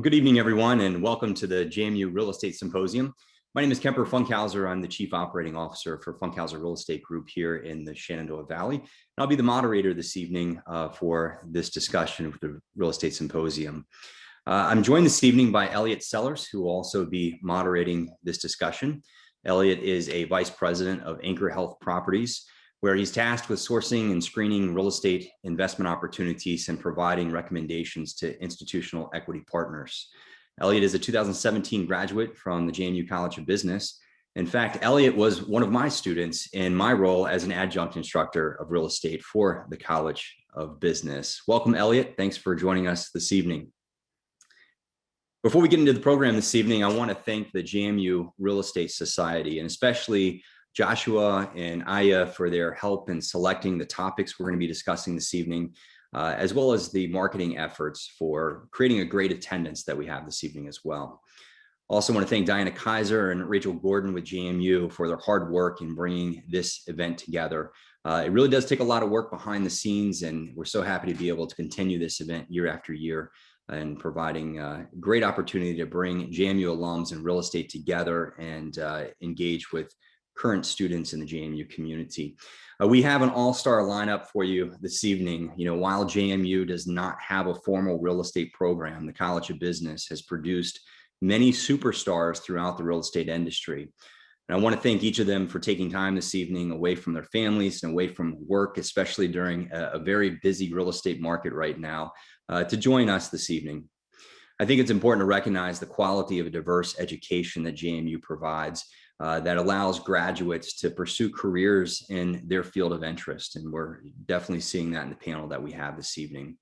Good evening, everyone, and welcome to the JMU Real Estate Symposium. My name is Kemper Funkhouser. I'm the Chief Operating Officer for Funkhouser Real Estate Group here in the Shenandoah Valley. And I'll be the moderator this evening for this discussion of the Real Estate Symposium. I'm joined this evening by Elliott Sellers, who will also be moderating this discussion. Elliott is a Vice President of Anchor Health Properties, where he's tasked with sourcing and screening real estate investment opportunities and providing recommendations to institutional equity partners. Elliott is a 2017 graduate from the JMU College of Business. In fact, Elliott was one of my students in my role as an adjunct instructor of real estate for the College of Business. Welcome, Elliott. Thanks for joining us this evening. Before we get into the program this evening, I want to thank the JMU Real Estate Society, and especially Joshua and Aya for their help in selecting the topics we're going to be discussing this evening, as well as the marketing efforts for creating a great attendance that we have this evening as well. Also want to thank Diana Kaiser and Rachel Gordon with JMU for their hard work in bringing this event together. It really does take a lot of work behind the scenes, and we're so happy to be able to continue this event year after year and providing a great opportunity to bring JMU alums and real estate together and engage with current students in the JMU community. We have an all-star lineup for you this evening. While JMU does not have a formal real estate program, the College of Business has produced many superstars throughout the real estate industry. And I want to thank each of them for taking time this evening away from their families and away from work, especially during a very busy real estate market right now, to join us this evening. I think it's important to recognize the quality of a diverse education that JMU provides that allows graduates to pursue careers in their field of interest. And we're definitely seeing that in the panel that we have this evening.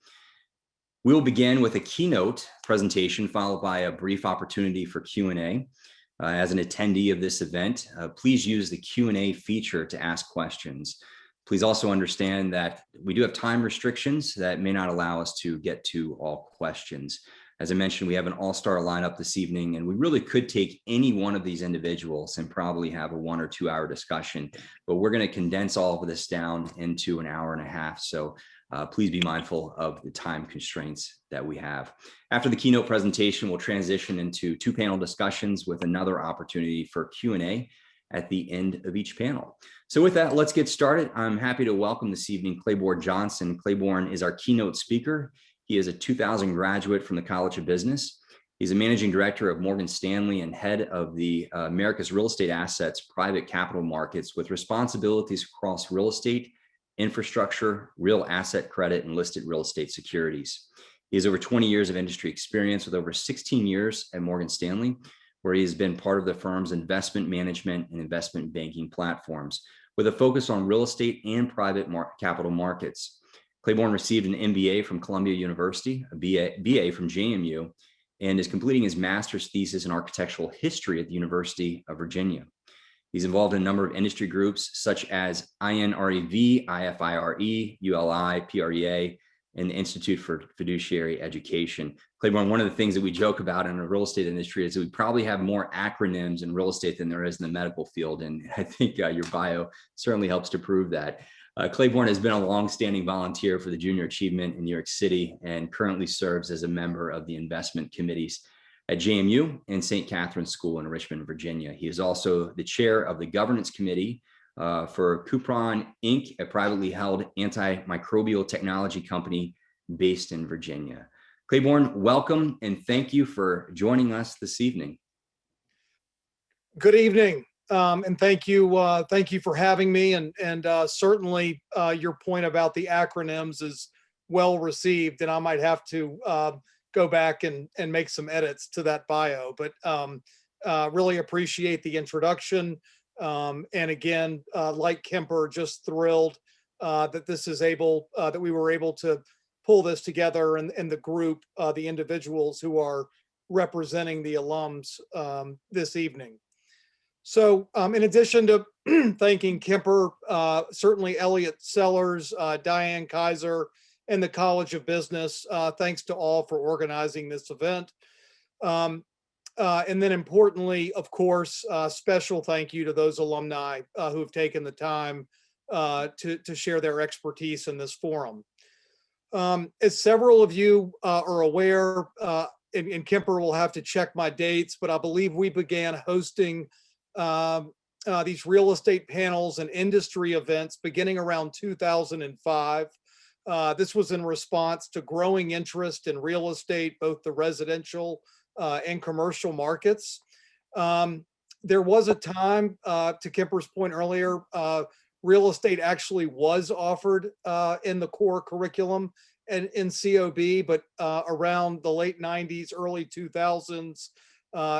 We'll begin with a keynote presentation followed by a brief opportunity for Q&A. As an attendee of this event, please use the Q&A feature to ask questions. Please also understand that we do have time restrictions that may not allow us to get to all questions. As I mentioned, we have an all-star lineup this evening, and we really could take any one of these individuals and probably have a 1 or 2 hour discussion, but we're going to condense all of this down into an hour and a half. So please be mindful of the time constraints that we have. After the keynote presentation, we'll transition into 2 panel discussions with another opportunity for Q&A at the end of each panel. So with that, let's get started. I'm happy to welcome this evening Clairborne Johnston. Clairborne is our keynote speaker. He is a 2000 graduate from the College of Business. He's a managing director of Morgan Stanley and head of the America's Real Estate Assets private capital markets with responsibilities across real estate, infrastructure, real asset credit, and listed real estate securities. He has over 20 years of industry experience with over 16 years at Morgan Stanley, where he has been part of the firm's investment management and investment banking platforms with a focus on real estate and private capital markets. Clairborne received an MBA from Columbia University, a BA from JMU, and is completing his master's thesis in architectural history at the University of Virginia. He's involved in a number of industry groups such as INREV, IFIRE, ULI, PREA, and the Institute for Fiduciary Education. Clairborne, one of the things that we joke about in the real estate industry is that we probably have more acronyms in real estate than there is in the medical field, and I think your bio certainly helps to prove that. Clairborne has been a longstanding volunteer for the Junior Achievement in New York City and currently serves as a member of the investment committees at JMU and St. Catherine's School in Richmond, Virginia. He is also the chair of the governance committee for Cupron Inc., a privately held antimicrobial technology company based in Virginia. Clairborne, welcome and thank you for joining us this evening. Good evening. And thank you for having me. And certainly your point about the acronyms is well received, and I might have to go back and make some edits to that bio. But really appreciate the introduction. And again, like Kemper, just thrilled that that we were able to pull this together, and the group, the individuals who are representing the alums this evening. So in addition to thanking Kemper, certainly Elliott Sellers, Diane Kaiser, and the College of Business, thanks to all for organizing this event. And then importantly, of course, special thank you to those alumni who have taken the time to share their expertise in this forum. As several of you are aware, and Kemper will have to check my dates, but I believe we began hosting these real estate panels and industry events beginning around 2005. This was in response to growing interest in real estate, both the residential and commercial markets. There was a time, to Kemper's point earlier, real estate actually was offered in the core curriculum and in COB, but around the late 90s, early 2000s,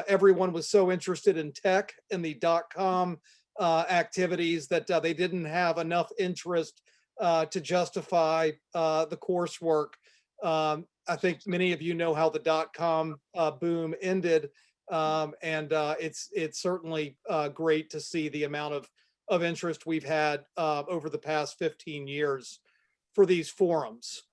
everyone was so interested in tech and the .com activities that they didn't have enough interest to justify the coursework. I think many of you know how the .com boom ended, and it's certainly great to see the amount of interest we've had over the past 15 years for these forums.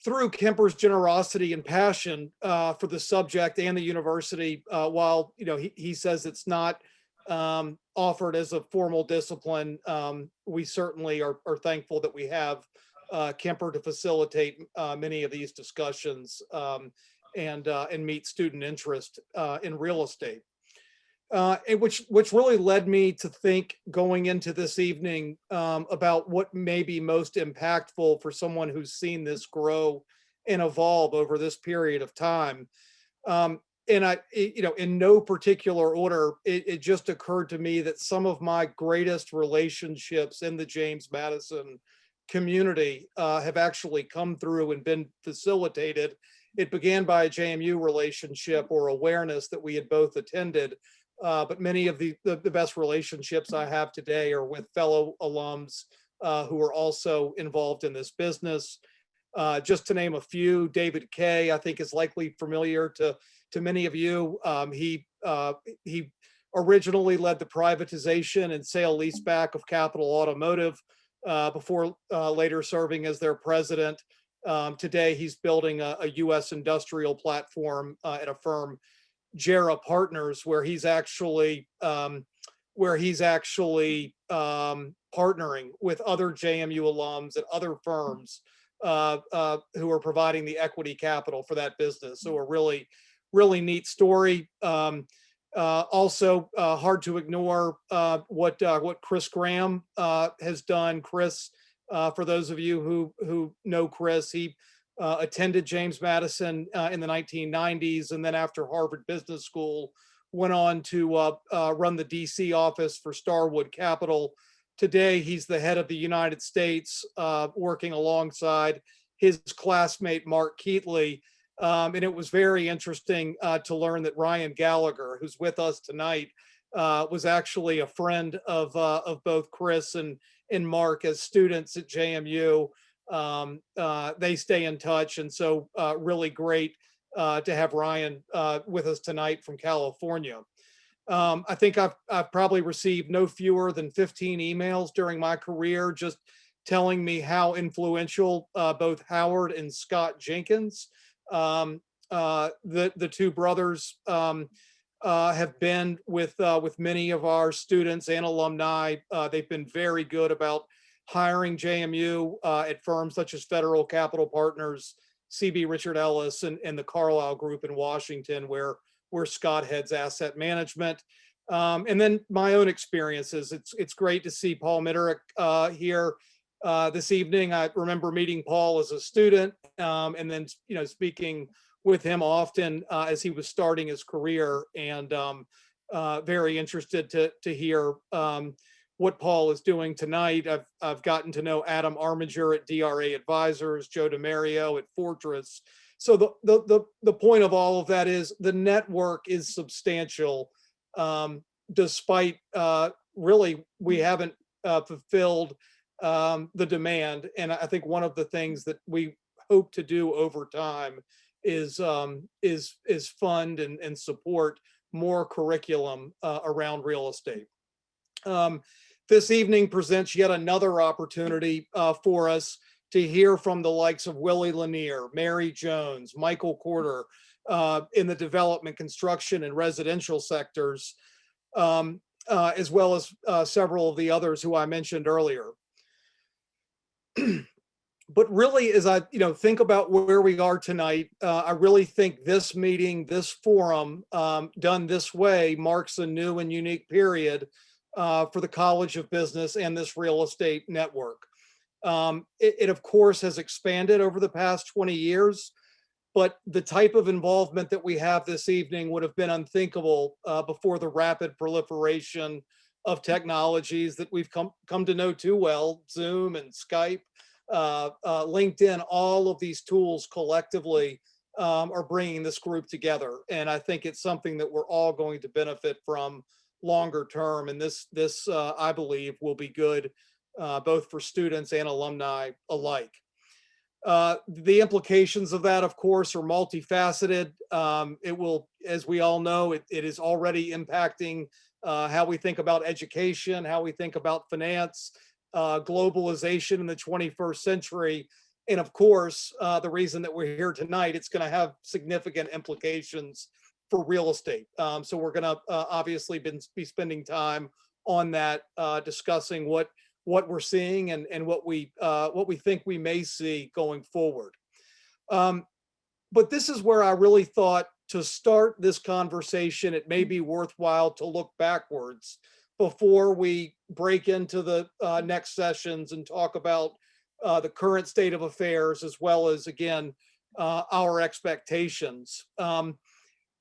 Through Kemper's generosity and passion for the subject and the university, while he says it's not offered as a formal discipline, we certainly are thankful that we have Kemper to facilitate many of these discussions and meet student interest in real estate. Which really led me to think going into this evening about what may be most impactful for someone who's seen this grow and evolve over this period of time. And in no particular order, it just occurred to me that some of my greatest relationships in the James Madison community have actually come through and been facilitated. It began by a JMU relationship or awareness that we had both attended. But many of the best relationships I have today are with fellow alums who are also involved in this business. Just to name a few, David Kay, I think, is likely familiar to many of you. He originally led the privatization and sale leaseback of Capital Automotive before later serving as their president. Today, he's building a U.S. industrial platform at a firm, Jera Partners, where he's actually partnering with other JMU alums and other firms who are providing the equity capital for that business. So a really, really neat story. Also, hard to ignore what Chris Graham has done. Chris, for those of you who know Chris, he attended James Madison in the 1990s, and then after Harvard Business School, went on to run the DC office for Starwood Capital. Today, he's the head of the United States, working alongside his classmate, Mark Keatley. And it was very interesting to learn that Ryan Gallagher, who's with us tonight, was actually a friend of both Chris and Mark as students at JMU. They stay in touch, and so really great to have Ryan with us tonight from California. I think I've probably received no fewer than 15 emails during my career just telling me how influential both Howard and Scott Jenkins, the two brothers, have been with many of our students and alumni. They've been very good about hiring JMU at firms such as Federal Capital Partners, CB Richard Ellis, and the Carlyle Group in Washington, where Scott heads asset management. And then my own experiences. It's great to see Paul Mitterick here this evening. I remember meeting Paul as a student, and then speaking with him often as he was starting his career, and very interested to hear what Paul is doing tonight. I've gotten to know Adam Armiger at DRA Advisors, Joe DeMario at Fortress. So the point of all of that is the network is substantial, despite really we haven't fulfilled the demand. And I think one of the things that we hope to do over time is fund and support more curriculum around real estate. This evening presents yet another opportunity for us to hear from the likes of Willie Lanier, Mary Jones, Michael Corder in the development, construction, and residential sectors, as well as several of the others who I mentioned earlier. But really, as I think about where we are tonight, I really think this meeting, this forum, done this way, marks a new and unique period for the College of Business and this real estate network. It of course has expanded over the past 20 years, but the type of involvement that we have this evening would have been unthinkable before the rapid proliferation of technologies that we've come to know too well, Zoom and Skype, LinkedIn. All of these tools collectively are bringing this group together, and I think it's something that we're all going to benefit from longer term. And this I believe will be good both for students and alumni alike. The implications of that, of course, are multifaceted. It will, as we all know, it is already impacting how we think about education, how we think about finance, globalization in the 21st century. And of course, the reason that we're here tonight, it's going to have significant implications for real estate. So we're going to obviously be spending time on that, discussing what we're seeing and what we think we may see going forward. But this is where I really thought, to start this conversation, it may be worthwhile to look backwards before we break into the next sessions and talk about the current state of affairs, as well as, again, our expectations.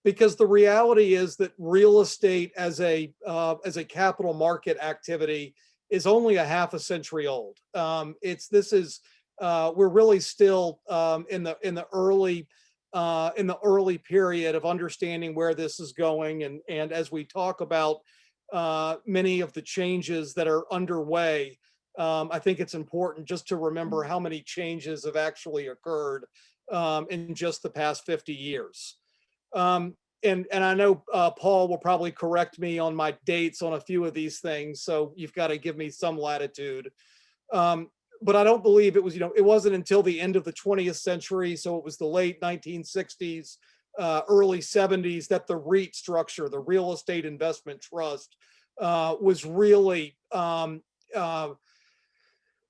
Because the reality is that real estate as a capital market activity is only a half a century old. We're really still in the early period of understanding where this is going, and as we talk about many of the changes that are underway, I think it's important just to remember how many changes have actually occurred in just the past 50 years. And I know Paul will probably correct me on my dates on a few of these things, so you've got to give me some latitude. But I don't believe it was, it wasn't until the end of the 20th century, so it was the late 1960s, early 70s, that the REIT structure, the Real Estate Investment Trust, was really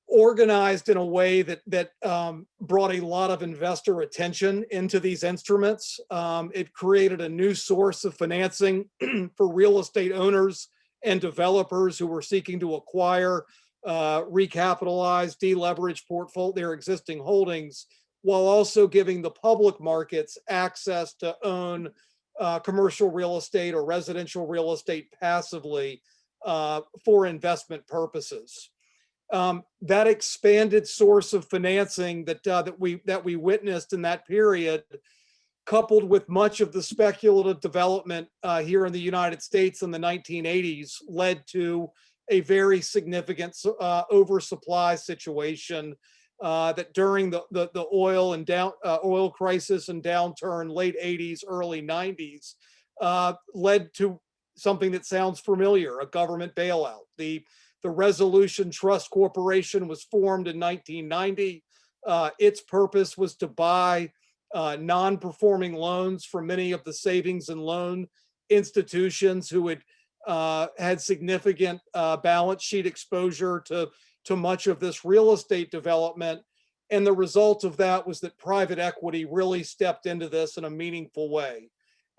organized in a way that brought a lot of investor attention into these instruments. It created a new source of financing for real estate owners and developers who were seeking to acquire, recapitalize, deleverage their existing holdings, while also giving the public markets access to own commercial real estate or residential real estate passively for investment purposes. That expanded source of financing that we witnessed in that period, coupled with much of the speculative development here in the United States in the 1980s, led to a very significant oversupply situation that during the oil crisis and downturn, late 80s, early 90s, led to something that sounds familiar: a government bailout. The Resolution Trust Corporation was formed in 1990. Its purpose was to buy non-performing loans from many of the savings and loan institutions who had significant balance sheet exposure to much of this real estate development. And the result of that was that private equity really stepped into this in a meaningful way.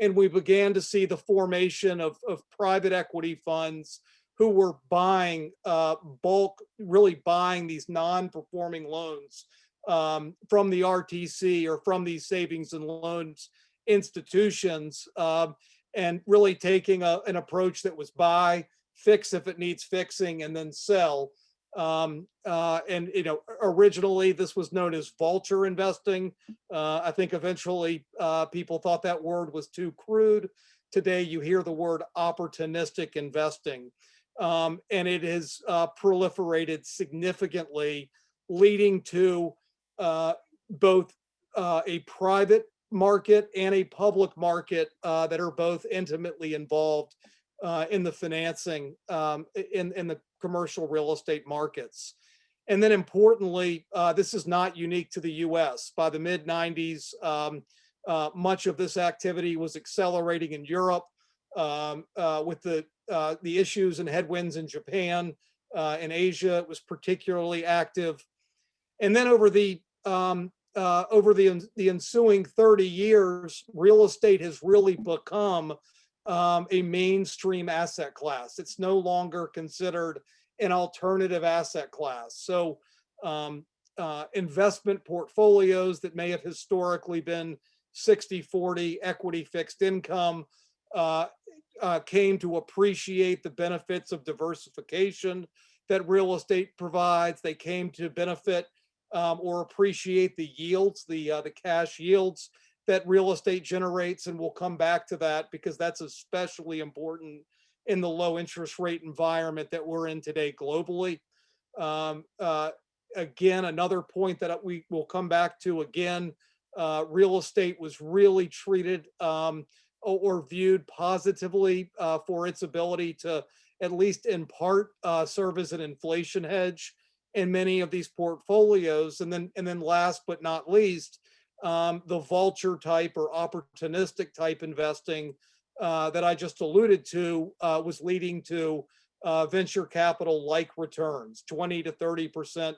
And we began to see the formation of private equity funds who were buying really buying these non-performing loans from the RTC or from these savings and loans institutions, and really taking an approach that was buy, fix if it needs fixing, and then sell. And originally this was known as vulture investing. I think eventually people thought that word was too crude. Today you hear the word opportunistic investing. And it has proliferated significantly, leading to both a private market and a public market that are both intimately involved in the financing in the commercial real estate markets. And then importantly, this is not unique to the US. By the mid 90s, much of this activity was accelerating in Europe with the issues and headwinds in Japan. In Asia, it was particularly active. And then over the ensuing 30 years, real estate has really become a mainstream asset class. It's no longer considered an alternative asset class. So investment portfolios that may have historically been 60-40 equity fixed income came to appreciate the benefits of diversification that real estate provides. They came to benefit or appreciate the yields, the cash yields that real estate generates. And we'll come back to that because that's especially important in the low interest rate environment that we're in today globally. Again, another point that we will come back to again, real estate was really treated or viewed positively for its ability to, at least in part, serve as an inflation hedge in many of these portfolios. And then last but not least, the vulture type or opportunistic type investing that I just alluded to was leading to venture capital like returns, 20 to 30%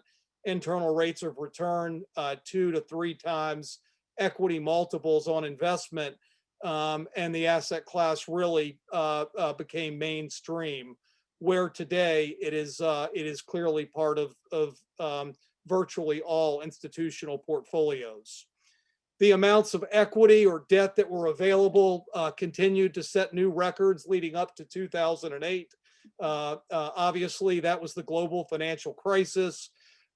internal rates of return, 2 to 3 times equity multiples on investment. And the asset class really became mainstream, where today it is clearly part of virtually all institutional portfolios. The amounts of equity or debt that were available continued to set new records leading up to 2008. Obviously, that was the global financial crisis.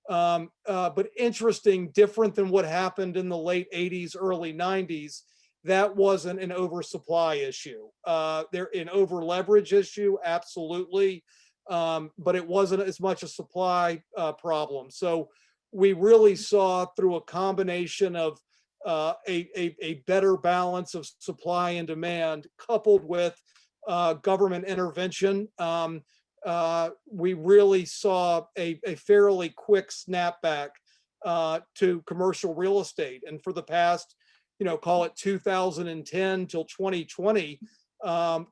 But interesting, different than what happened in the late 80s, early 90s, that wasn't an oversupply issue. There an over leverage issue, absolutely, but it wasn't as much a supply problem. So we really saw through a combination of a better balance of supply and demand, coupled with government intervention. We really saw a fairly quick snapback to commercial real estate, and for the past, call it 2010 till 2020,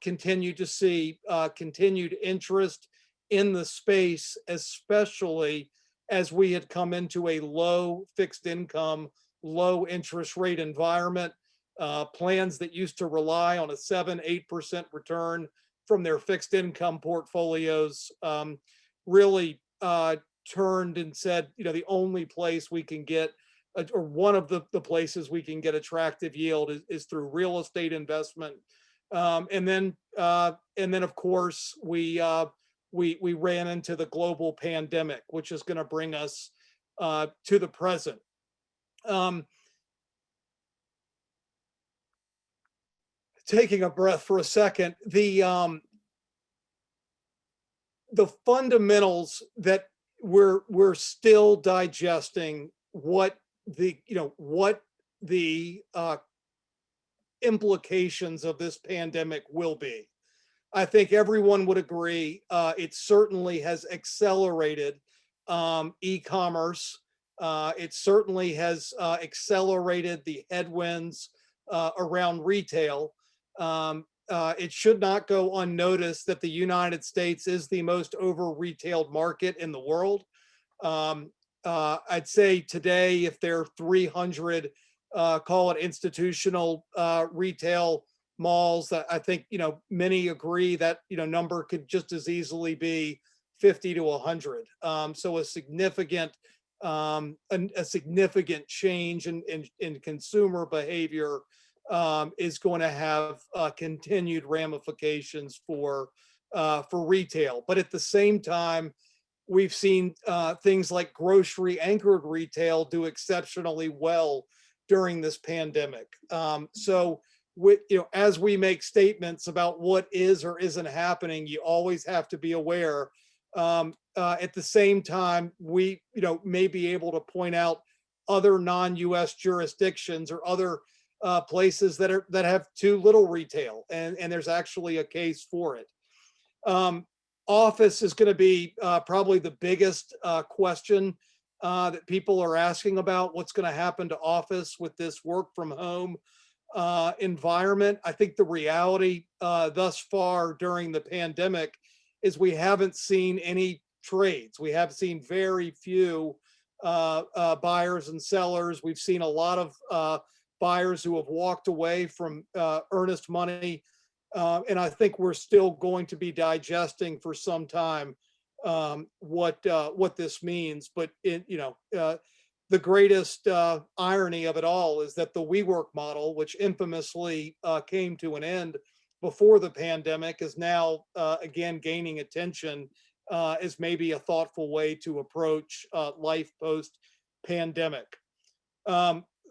continued to see continued interest in the space, especially as we had come into a low fixed income, low interest rate environment. Plans that used to rely on a 7-8% return from their fixed income portfolios really turned and said, the only place we can get, or one of the places we can get attractive yield is through real estate investment. And then of course we ran into the global pandemic, which is going to bring us to the present. Taking a breath for a second, the fundamentals that we're still digesting, what the implications of this pandemic will be. I think everyone would agree it certainly has accelerated e-commerce. It certainly has accelerated the headwinds around retail. It should not go unnoticed that the United States is the most over-retailed market in the world. I'd say today, if there are 300, call it institutional retail malls, that I think, many agree that, number could just as easily be 50 to 100. So a significant change in consumer behavior is going to have continued ramifications for retail. But at the same time, we've seen things like grocery anchored retail do exceptionally well during this pandemic. So as we make statements about what is or isn't happening, you always have to be aware. At the same time, we may be able to point out other non-US jurisdictions or other places that have too little retail, and there's actually a case for it. Office is going to be probably the biggest question that people are asking about. What's going to happen to office with this work from home environment? I think the reality thus far during the pandemic is we haven't seen any trades. We have seen very few buyers and sellers. We've seen a lot of buyers who have walked away from earnest money. And I think we're still going to be digesting for some time what this means. But the greatest irony of it all is that the WeWork model, which infamously came to an end before the pandemic, is now again gaining attention as maybe a thoughtful way to approach life post pandemic.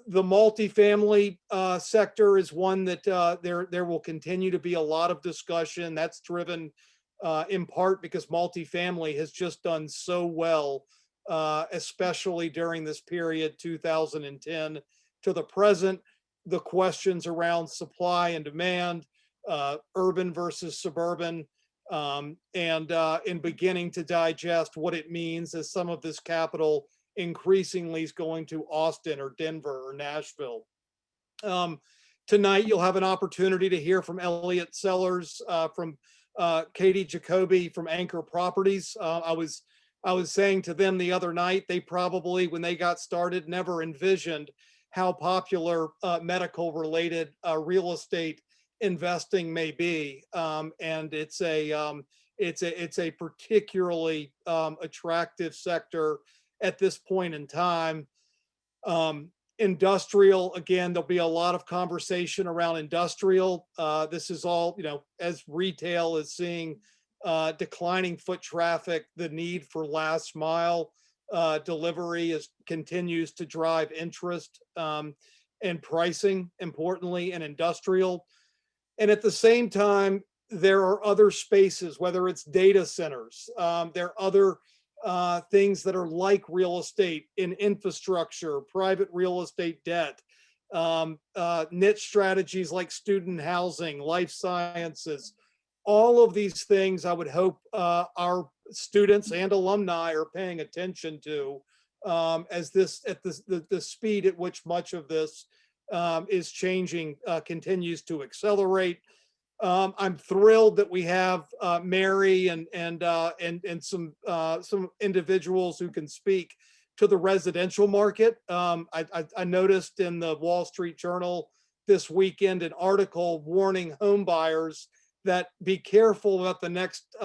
The multifamily sector is one that there will continue to be a lot of discussion. That's driven in part because multifamily has just done so well, especially during this period, 2010 to the present. The questions around supply and demand, urban versus suburban, and in beginning to digest what it means as some of this capital increasingly is going to Austin or Denver or Nashville. Tonight, you'll have an opportunity to hear from Elliott Sellers, from Katie Jacoby from Anchor Properties. I was saying to them the other night, they probably, when they got started, never envisioned how popular medical related real estate investing may be. And it's a particularly attractive sector at this point in time. Industrial, again, there'll be a lot of conversation around industrial. This is all, as retail is seeing declining foot traffic, the need for last mile delivery continues to drive interest and pricing, importantly, in industrial. And at the same time, there are other spaces, whether it's data centers, there are other things that are like real estate in infrastructure, private real estate debt, niche strategies like student housing, life sciences. All of these things I would hope our students and alumni are paying attention to as the speed at which much of this is changing continues to accelerate. I'm thrilled that we have Mary and some individuals who can speak to the residential market. I noticed in the Wall Street Journal this weekend an article warning home buyers that be careful about the next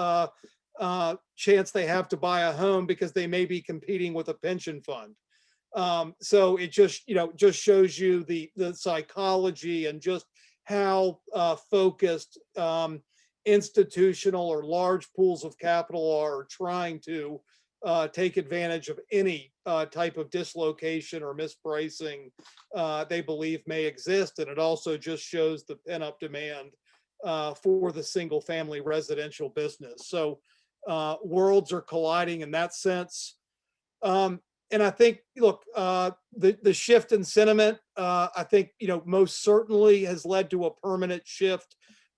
chance they have to buy a home because they may be competing with a pension fund. So it just shows you the psychology and just how focused institutional or large pools of capital are trying to take advantage of any type of dislocation or mispricing they believe may exist. And it also just shows the pent-up demand for the single family residential business. So worlds are colliding in that sense. And I think, look, the shift in sentiment, I think, most certainly has led to a permanent shift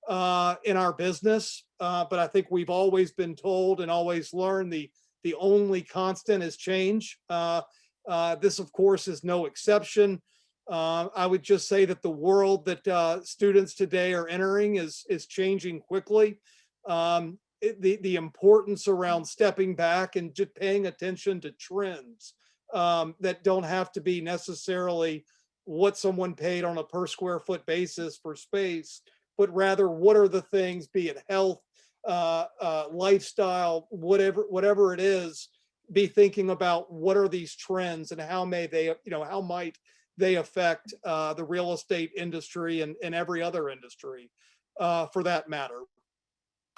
in our business. But I think we've always been told and always learned the only constant is change. This, of course, is no exception. I would just say that the world that students today are entering is changing quickly. The importance around stepping back and just paying attention to trends that don't have to be necessarily what someone paid on a per square foot basis for space, but rather what are the things, be it health, lifestyle, whatever it is, be thinking about what are these trends and how might they affect the real estate industry and every other industry for that matter.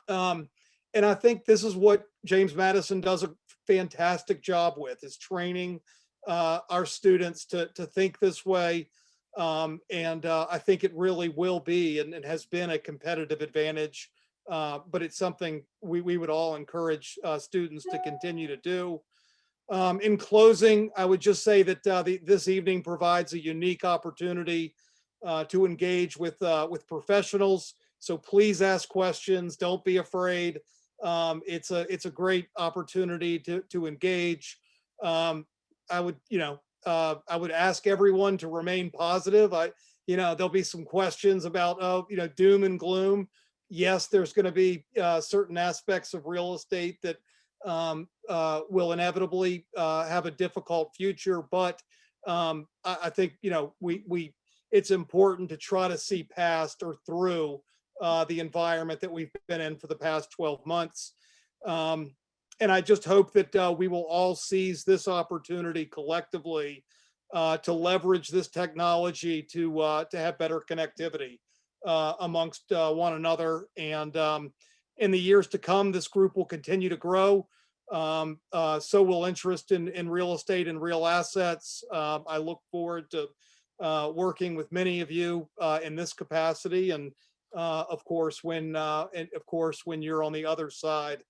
And I think this is what James Madison does a fantastic job with, is training our students to think this way. And I think it really will be and has been a competitive advantage. But it's something we would all encourage students to continue to do. In closing, I would just say that this evening provides a unique opportunity to engage with professionals. So please ask questions. Don't be afraid. It's a great opportunity to engage. I would ask everyone to remain positive. There'll be some questions about doom and gloom. Yes, there's going to be certain aspects of real estate that will inevitably have a difficult future. But I think, it's important to try to see past or through the environment that we've been in for the past 12 months. And I just hope that we will all seize this opportunity collectively to leverage this technology to have better connectivity amongst one another. And in the years to come, this group will continue to grow. So will interest in real estate and real assets. I look forward to working with many of you in this capacity, and of course when you're on the other side,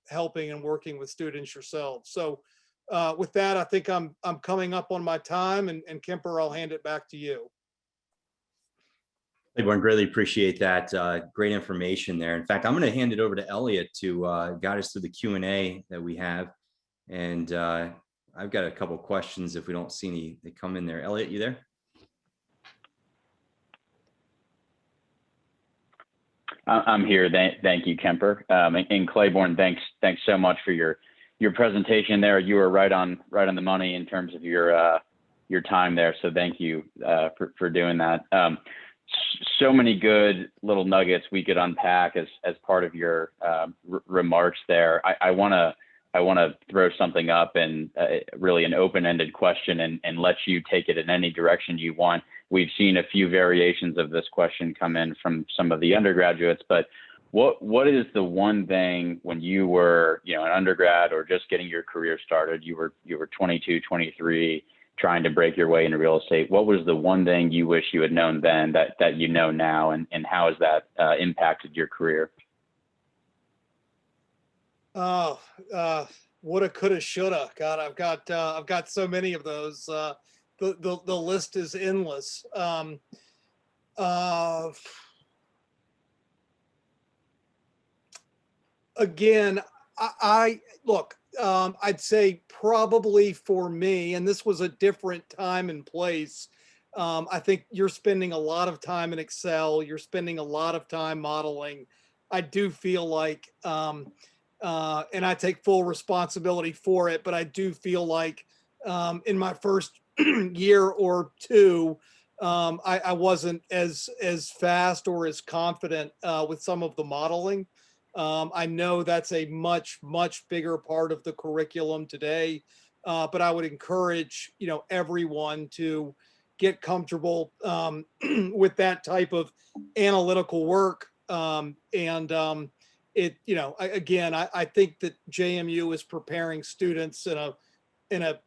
helping and working with students yourselves. So with that, I think I'm coming up on my time, and Kemper, I'll hand it back to you. Everyone, greatly appreciate that. Great information there. In fact, I'm going to hand it over to Elliott to guide us through the Q&A that we have. And I've got a couple of questions if we don't see any that come in there. Elliott, you there? I'm here. Thank you, Kemper. And Clairborne, thanks so much for your presentation there. You were right on the money in terms of your time there. So thank you for doing that. So many good little nuggets we could unpack as part of your remarks there. I want to throw something up, and really an open-ended question, and let you take it in any direction you want. We've seen a few variations of this question come in from some of the undergraduates, but what is the one thing when you were, an undergrad or just getting your career started, you were 22, 23, trying to break your way into real estate? What was the one thing you wish you had known then that you know now, and how has that impacted your career? Oh, woulda, coulda, shoulda. God, I've got so many of those. The list is endless. Again, I look. I'd say probably for me, and this was a different time and place. I think you're spending a lot of time in Excel. You're spending a lot of time modeling. I do feel like, and I take full responsibility for it, but I do feel like in my first year or two, I wasn't as fast or as confident with some of the modeling. I know that's a much bigger part of the curriculum today, but I would encourage everyone to get comfortable with that type of analytical work. Again, I think that JMU is preparing students in a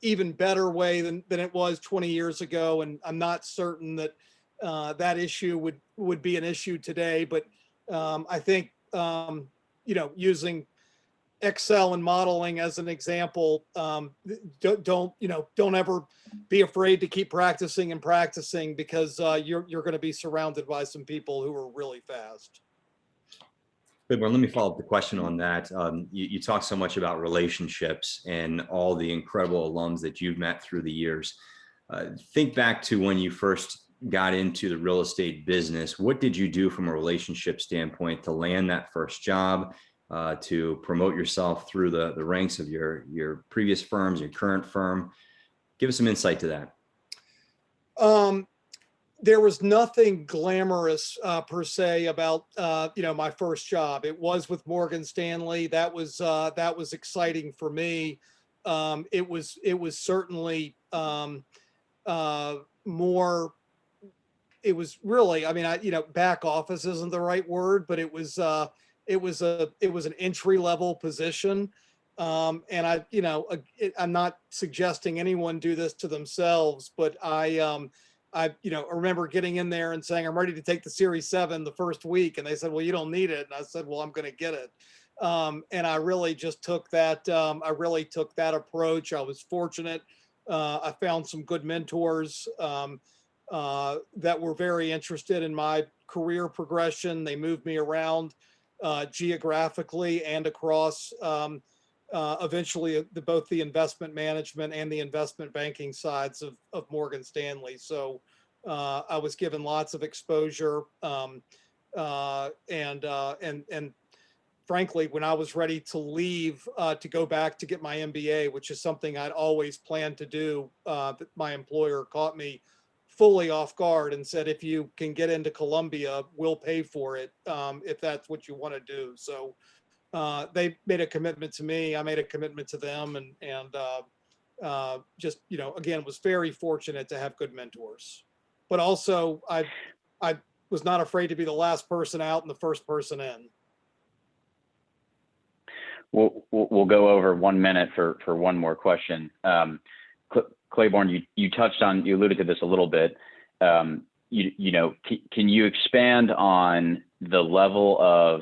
even better way than it was 20 years ago, and I'm not certain that that issue would be an issue today. But I think using Excel and modeling as an example, don't ever be afraid to keep practicing and practicing, because you're going to be surrounded by some people who are really fast. Good. Well, let me follow up the question on that. You talk so much about relationships and all the incredible alums that you've met through the years. Think back to when you first got into the real estate business. What did you do from a relationship standpoint to land that first job, to promote yourself through the ranks of your previous firms, your current firm? Give us some insight to that. There was nothing glamorous per se about my first job. It was with Morgan Stanley. That was exciting for me. It was certainly more. It was really, back office isn't the right word, but it was an entry level position. And I'm not suggesting anyone do this to themselves, but I remember getting in there and saying, I'm ready to take the Series 7 the first week. And they said, well, you don't need it. And I said, well, I'm going to get it. And I really just took that. That approach. I was fortunate. I found some good mentors that were very interested in my career progression. They moved me around geographically and across eventually both the investment management and the investment banking sides of Morgan Stanley. So I was given lots of exposure, and frankly, when I was ready to leave to go back to get my MBA, which is something I'd always planned to do, that my employer caught me fully off guard and said, if you can get into Columbia, we'll pay for it if that's what you want to do. So they made a commitment to me. I made a commitment to them, and just, again, was very fortunate to have good mentors. But also, I was not afraid to be the last person out and the first person in. We'll go over 1 minute for one more question. Clairborne, you alluded to this a little bit. Can you expand on the level of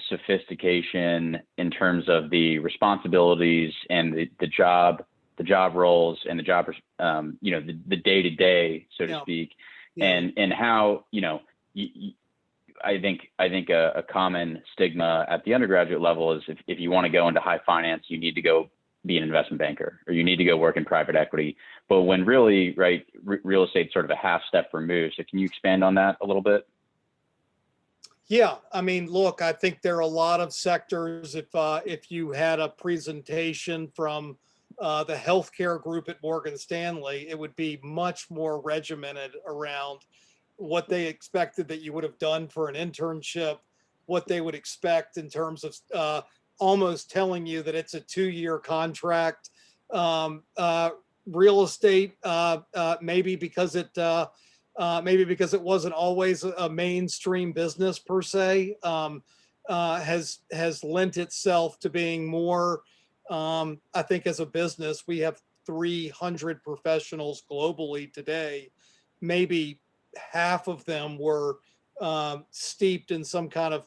sophistication in terms of the responsibilities and the job roles and the job, the day-to-day, so to speak, and how, I think a common stigma at the undergraduate level is if you want to go into high finance, you need to go be an investment banker, or you need to go work in private equity. But when really, right, real estate's sort of a half step removed. So can you expand on that a little bit? Yeah, I mean, look, I think there are a lot of sectors. If you had a presentation from the healthcare group at Morgan Stanley, it would be much more regimented around what they expected that you would have done for an internship, what they would expect in terms of almost telling you that it's a 2-year contract. Real estate, maybe because it wasn't always a mainstream business per se, has lent itself to being more. I think as a business, we have 300 professionals globally today. Maybe half of them were steeped in some kind of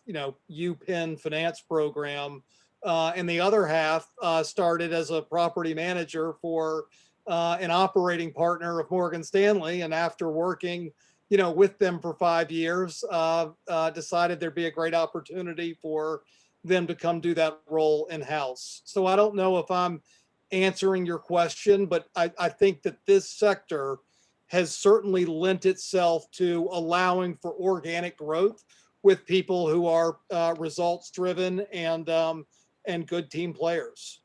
UPenn finance program, and the other half started as a property manager for an operating partner of Morgan Stanley, and after working with them for 5 years, decided there'd be a great opportunity for them to come do that role in-house. So I don't know if I'm answering your question, but I think that this sector has certainly lent itself to allowing for organic growth with people who are results driven and good team players.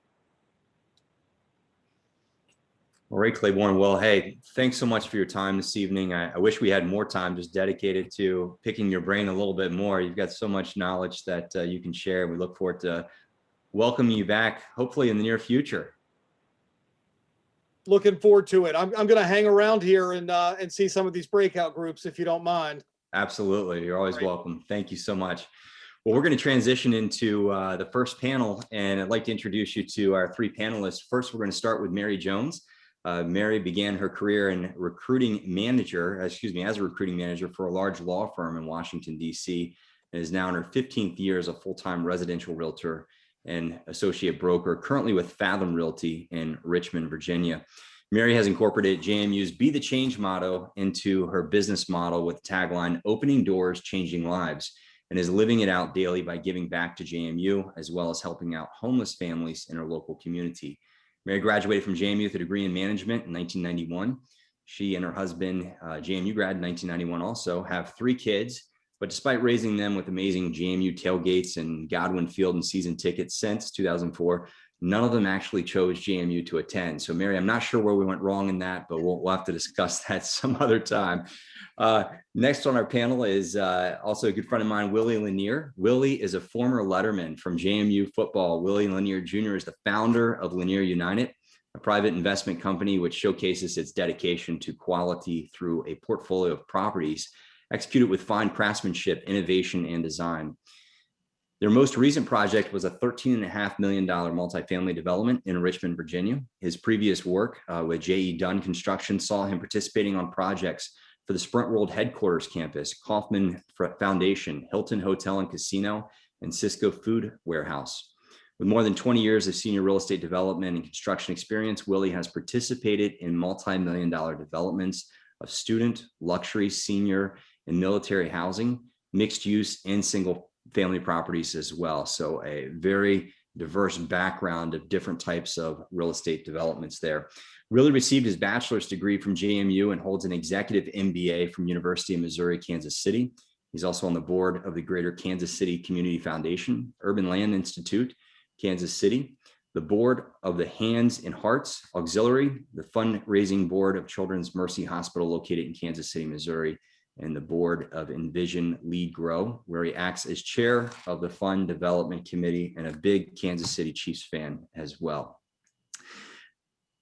All right, Clairborne. Well, hey, thanks so much for your time this evening. I wish we had more time just dedicated to picking your brain a little bit more. You've got so much knowledge that you can share. We look forward to welcoming you back, hopefully in the near future. Looking forward to it. I'm going to hang around here and see some of these breakout groups if you don't mind. Absolutely. You're always welcome. Thank you so much. Well, we're going to transition into the first panel, and I'd like to introduce you to our 3 panelists. First, we're going to start with Mary Jones. Mary began her career as a recruiting manager for a large law firm in Washington, D.C., and is now in her 15th year as a full-time residential realtor and associate broker, currently with Fathom Realty in Richmond, Virginia. Mary has incorporated JMU's Be the Change motto into her business model with the tagline, "Opening Doors, Changing Lives," and is living it out daily by giving back to JMU, as well as helping out homeless families in her local community. Mary graduated from JMU with a degree in management in 1991. She and her husband, JMU grad in 1991 also, have 3 kids. But despite raising them with amazing JMU tailgates and Godwin Field and season tickets since 2004, none of them actually chose JMU to attend. So Mary, I'm not sure where we went wrong in that, but we'll have to discuss that some other time. Next on our panel is also a good friend of mine, Willie Lanier. Willie is a former letterman from JMU football. Willie Lanier Jr. is the founder of Lanier United, a private investment company which showcases its dedication to quality through a portfolio of properties executed with fine craftsmanship, innovation, and design. Their most recent project was a $13.5 million multifamily development in Richmond, Virginia. His previous work with J.E. Dunn Construction saw him participating on projects for the Sprint World Headquarters Campus, Kauffman Foundation, Hilton Hotel and Casino, and Cisco Food Warehouse. With more than 20 years of senior real estate development and construction experience, Willie has participated in multi-million-dollar developments of student, luxury, senior, and military housing, mixed use, and single family properties as well. So a very diverse background of different types of real estate developments there. Willie received his bachelor's degree from JMU and holds an executive MBA from University of Missouri, Kansas City. He's also on the board of the Greater Kansas City Community Foundation, Urban Land Institute, Kansas City, the board of the Hands and Hearts Auxiliary, the fundraising board of Children's Mercy Hospital located in Kansas City, Missouri, and the board of Envision Lead Grow, where he acts as chair of the Fund Development Committee and a big Kansas City Chiefs fan as well.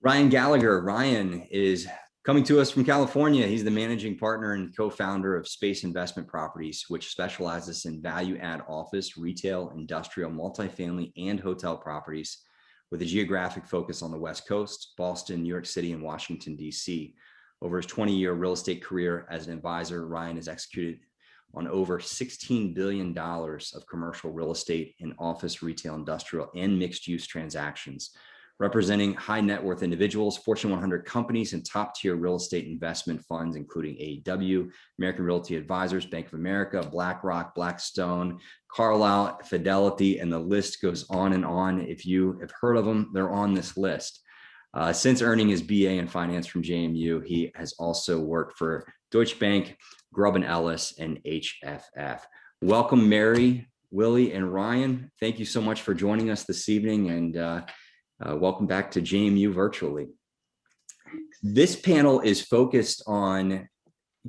Ryan Gallagher. Ryan is coming to us from California. He's the managing partner and co-founder of Space Investment Properties, which specializes in value-add office, retail, industrial, multifamily, and hotel properties with a geographic focus on the West Coast, Boston, New York City, and Washington, D.C. Over his 20-year real estate career as an advisor, Ryan has executed on over $16 billion of commercial real estate in office, retail, industrial, and mixed-use transactions, representing high net worth individuals, Fortune 100 companies, and top-tier real estate investment funds, including AEW, American Realty Advisors, Bank of America, BlackRock, Blackstone, Carlyle, Fidelity, and the list goes on and on. If you have heard of them, they're on this list. Since earning his BA in finance from JMU, he has also worked for Deutsche Bank, Grubb & Ellis, and HFF. Welcome, Mary, Willie, and Ryan. Thank you so much for joining us this evening, and welcome back to JMU virtually. This panel is focused on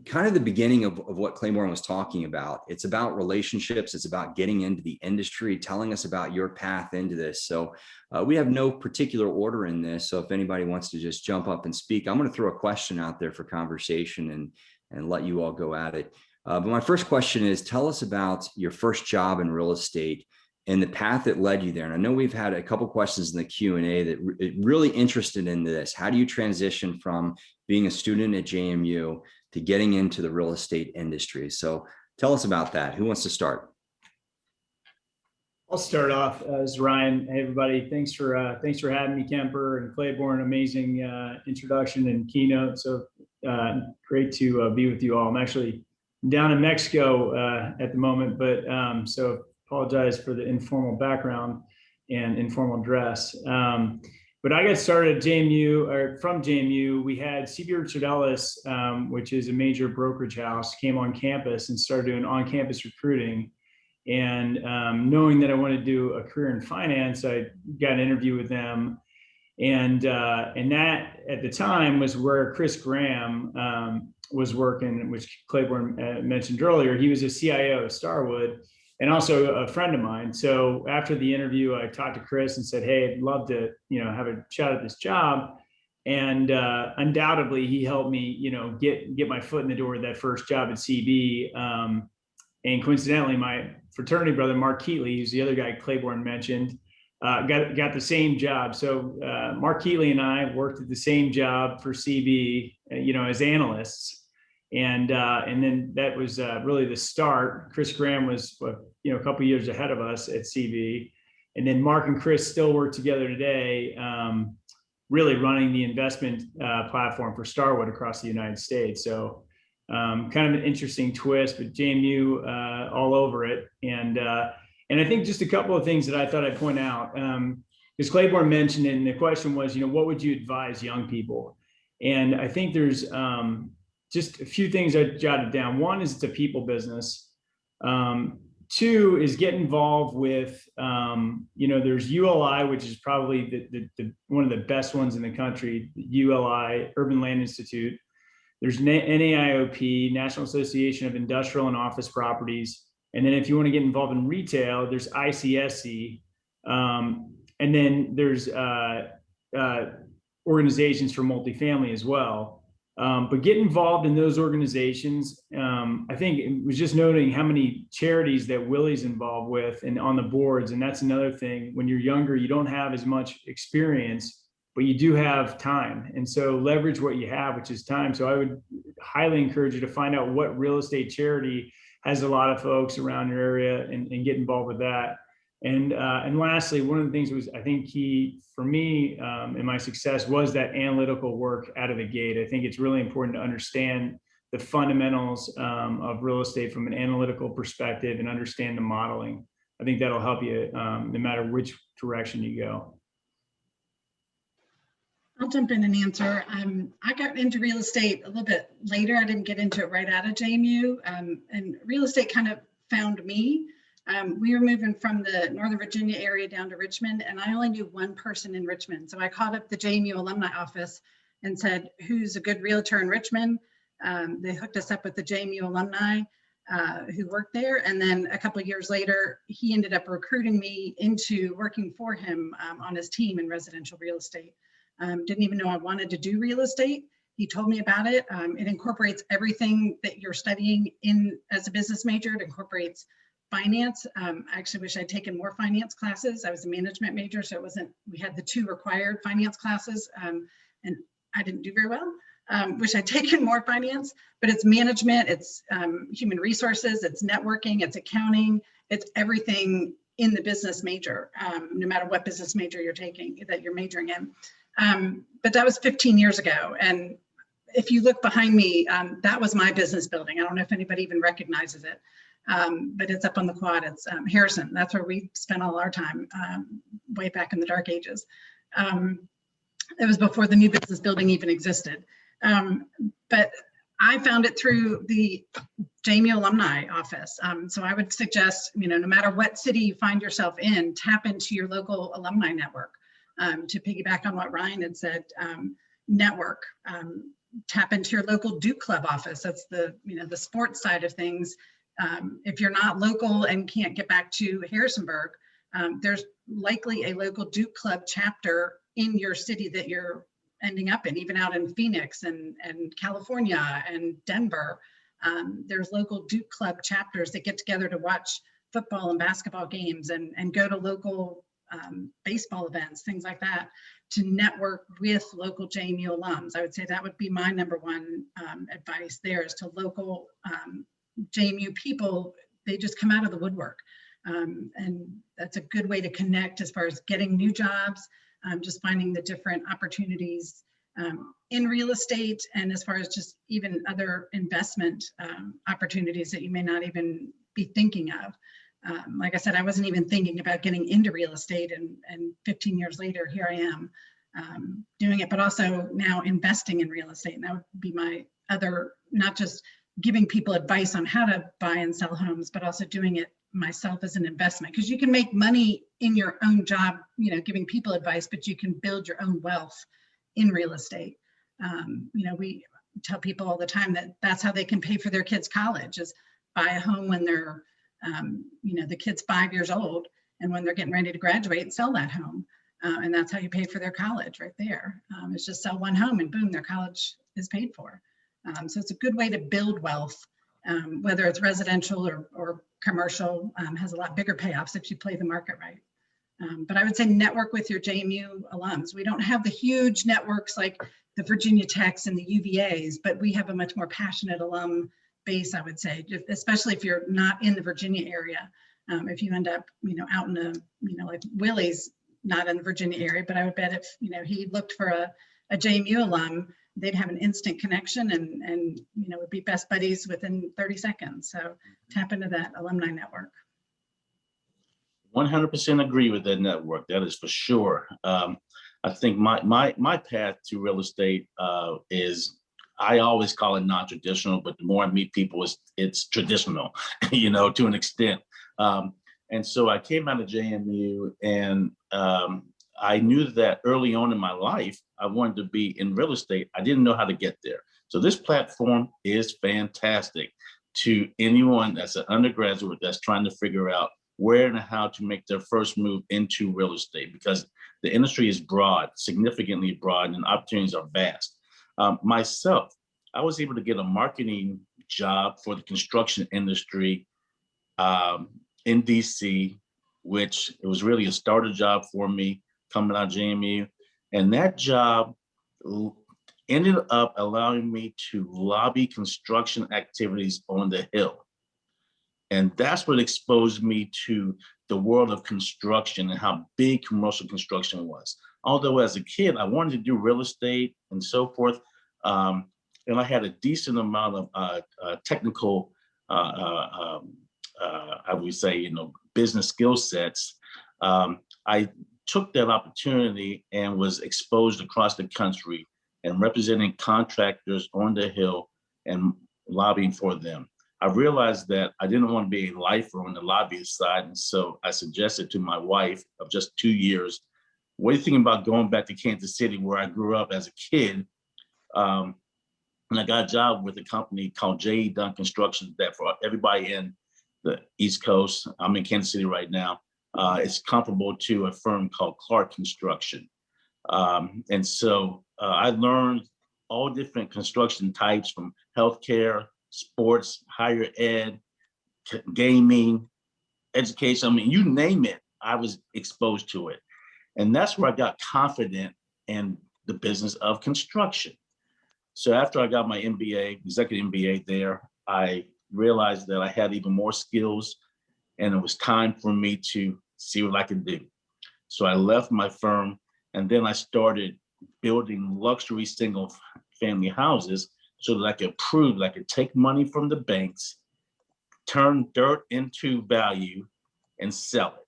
kind of the beginning of what Clairborne was talking about. It's about relationships. It's about getting into the industry, telling us about your path into this. So we have no particular order in this. So if anybody wants to just jump up and speak, I'm going to throw a question out there for conversation and let you all go at it. But my first question is, tell us about your first job in real estate and the path that led you there. And I know we've had a couple questions in the Q&A that really interested in this. How do you transition from being a student at JMU to getting into the real estate industry? So tell us about that. Who wants to start? I'll start off as Ryan. Hey, everybody. Thanks for having me, Kemper and Clairborne. Amazing introduction and keynote. So great to be with you all. I'm actually down in Mexico at the moment, but so apologize for the informal background and informal dress. But I got started at JMU, or from JMU. We had CB Richard Ellis, which is a major brokerage house, came on campus and started doing on-campus recruiting. And knowing that I wanted to do a career in finance, I got an interview with them. And that at the time was where Chris Graham was working, which Clairborne mentioned earlier. He was a CIO of Starwood and also a friend of mine. So after the interview, I talked to Chris and said, hey, I'd love to, have a shot at this job. And undoubtedly, he helped me, get my foot in the door with that first job at CB. And coincidentally, my fraternity brother, Mark Keatley, who's the other guy Clairborne mentioned, got the same job. So Mark Keatley and I worked at the same job for CB, as analysts. And then that was really the start. Chris Graham was, a couple of years ahead of us at CB. And then Mark and Chris still work together today, really running the investment platform for Starwood across the United States. So kind of an interesting twist, but JMU all over it. And I think just a couple of things that I thought I'd point out, because Clairborne mentioned it, and the question was, what would you advise young people? And I think there's just a few things I jotted down. One is it's a people business. Two is get involved with, there's ULI, which is probably the one of the best ones in the country, ULI, Urban Land Institute. There's NAIOP, National Association of Industrial and Office Properties. And then if you want to get involved in retail, there's ICSC. And then there's organizations for multifamily as well. But get involved in those organizations. I think it was just noting how many charities that Willie's involved with and on the boards. And that's another thing. When you're younger, you don't have as much experience, but you do have time. And so leverage what you have, which is time. So I would highly encourage you to find out what real estate charity has a lot of folks around your area and get involved with that. And lastly, one of the things that was, I think, key for me in my success was that analytical work out of the gate. I think it's really important to understand the fundamentals of real estate from an analytical perspective and understand the modeling. I think that'll help you no matter which direction you go. I'll jump in and answer. I got into real estate a little bit later. I didn't get into it right out of JMU, and real estate kind of found me. We were moving from the Northern Virginia area down to Richmond, and I only knew one person in Richmond. So I called up the JMU alumni office and said, who's a good realtor in Richmond? They hooked us up with the JMU alumni who worked there. And then a couple of years later, he ended up recruiting me into working for him on his team in residential real estate. Didn't even know I wanted to do real estate. He told me about it. It incorporates everything that you're studying in as a business major. It incorporates finance. I actually wish I'd taken more finance classes. I was a management major, so it wasn't, we had the 2 required finance classes, and I didn't do very well. Wish I'd taken more finance, but it's management, it's human resources, it's networking, it's accounting, it's everything in the business major, no matter what business major you're taking, that you're majoring in. But that was 15 years ago. And if you look behind me, that was my business building. I don't know if anybody even recognizes it, but it's up on the quad. It's Harrison. That's where we spent all our time way back in the dark ages. It was before the new business building even existed. But I found it through the JMU alumni office. So I would suggest, no matter what city you find yourself in, tap into your local alumni network. To piggyback on what Ryan had said, network, tap into your local Duke Club office. That's the, the sports side of things. If you're not local and can't get back to Harrisonburg, there's likely a local Duke Club chapter in your city that you're ending up in, even out in Phoenix and California and Denver. There's local Duke Club chapters that get together to watch football and basketball games and go to local baseball events, things like that, to network with local JMU alums. I would say that would be my number one advice there, is to local JMU people. They just come out of the woodwork. And that's a good way to connect as far as getting new jobs, just finding the different opportunities in real estate, and as far as just even other investment opportunities that you may not even be thinking of. Like I said, I wasn't even thinking about getting into real estate, and 15 years later, here I am doing it, but also now investing in real estate. And that would be my other, not just giving people advice on how to buy and sell homes, but also doing it myself as an investment, because you can make money in your own job, giving people advice, but you can build your own wealth in real estate. We tell people all the time that that's how they can pay for their kids' college, is buy a home when they're the kid's 5 years old, and when they're getting ready to graduate, sell that home. And that's how you pay for their college right there. It's just sell one home and boom, their college is paid for. So it's a good way to build wealth, whether it's residential or commercial. Has a lot bigger payoffs if you play the market right. But I would say network with your JMU alums. We don't have the huge networks like the Virginia Techs and the UVAs, but we have a much more passionate alum base, I would say, especially if you're not in the Virginia area. If you end up, out in a, like Willie's not in the Virginia area, but I would bet if, he looked for a JMU alum, they'd have an instant connection and would be best buddies within 30 seconds. So tap into that alumni network. 100% agree with that network. That is for sure. I think my path to real estate is, I always call it non-traditional, but the more I meet people, it's traditional, to an extent. And so I came out of JMU, and I knew that early on in my life, I wanted to be in real estate. I didn't know how to get there. So this platform is fantastic to anyone that's an undergraduate that's trying to figure out where and how to make their first move into real estate, because the industry is broad, significantly broad, and opportunities are vast. Myself, I was able to get a marketing job for the construction industry in DC, which it was really a starter job for me coming out of JMU. And that job ended up allowing me to lobby construction activities on the Hill. And that's what exposed me to the world of construction and how big commercial construction was. Although as a kid, I wanted to do real estate and so forth. And I had a decent amount of technical, I would say, business skill sets. I took that opportunity and was exposed across the country and representing contractors on the Hill and lobbying for them. I realized that I didn't want to be a lifer on the lobbyist side. And so I suggested to my wife of just 2 years, what are you thinking about going back to Kansas City, where I grew up as a kid? And I got a job with a company called J.E. Dunn Construction that for everybody in the East Coast, I'm in Kansas City right now, it's comparable to a firm called Clark Construction. And so I learned all different construction types, from healthcare, sports, higher ed, gaming, education. I mean, you name it, I was exposed to it. And that's where I got confident in the business of construction. So after I got my MBA, executive MBA there, I realized that I had even more skills, and it was time for me to see what I could do. So I left my firm, and then I started building luxury single family houses so that I could prove that I could take money from the banks, turn dirt into value, and sell it.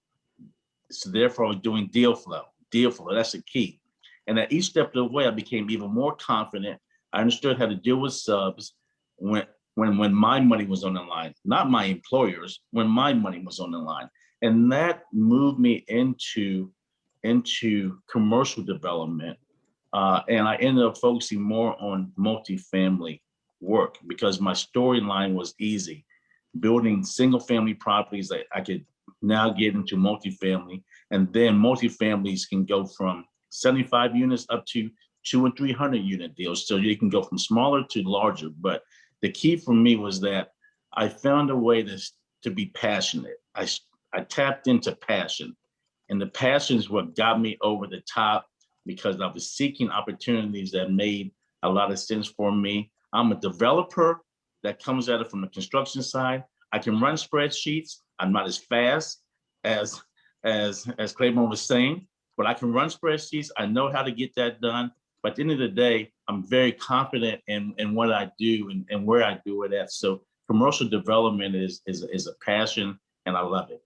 So therefore I was doing deal flow, that's the key. And at each step of the way, I became even more confident. I understood how to deal with subs when my money was on the line, not my employers, when my money was on the line. And that moved me into commercial development. And I ended up focusing more on multifamily work because my storyline was easy. Building single family properties that I could now get into multifamily, and then multifamilies can go from 75 units up to 200 and 300 unit deals. So you can go from smaller to larger. But the key for me was that I found a way to be passionate. I tapped into passion, and the passion is what got me over the top, because I was seeking opportunities that made a lot of sense for me. I'm a developer that comes at it from the construction side. I can run spreadsheets. I'm not as fast as Clairborne was saying, but I can run spreadsheets. I know how to get that done. But at the end of the day, I'm very confident in what I do and where I do it at. So commercial development is a passion, and I love it.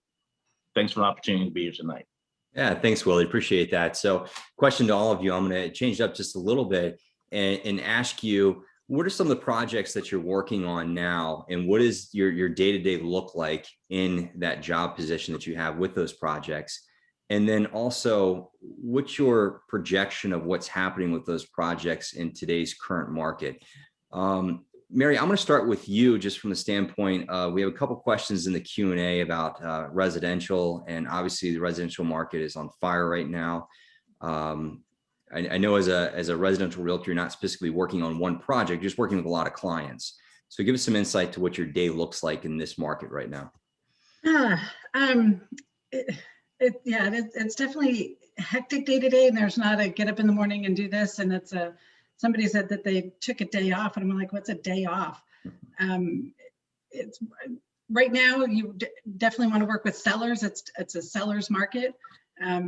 Thanks for the opportunity to be here tonight. Yeah, thanks, Willie. Appreciate that. So question to all of you, I'm going to change it up just a little bit and ask you, what are some of the projects that you're working on now, and what is your day-to-day look like in that job position that you have with those projects? And then also, what's your projection of what's happening with those projects in today's current market? Mary, I'm going to start with you just from the standpoint of, we have a couple questions in the Q&A about residential, and obviously the residential market is on fire right now. I know as a residential realtor, you're not specifically working on one project, you're just working with a lot of clients. So give us some insight to what your day looks like in this market right now. It's definitely a hectic day to day, and there's not a get up in the morning and do this. And somebody said that they took a day off, and I'm like, what's a day off? It's right now, you definitely want to work with sellers. It's a seller's market. I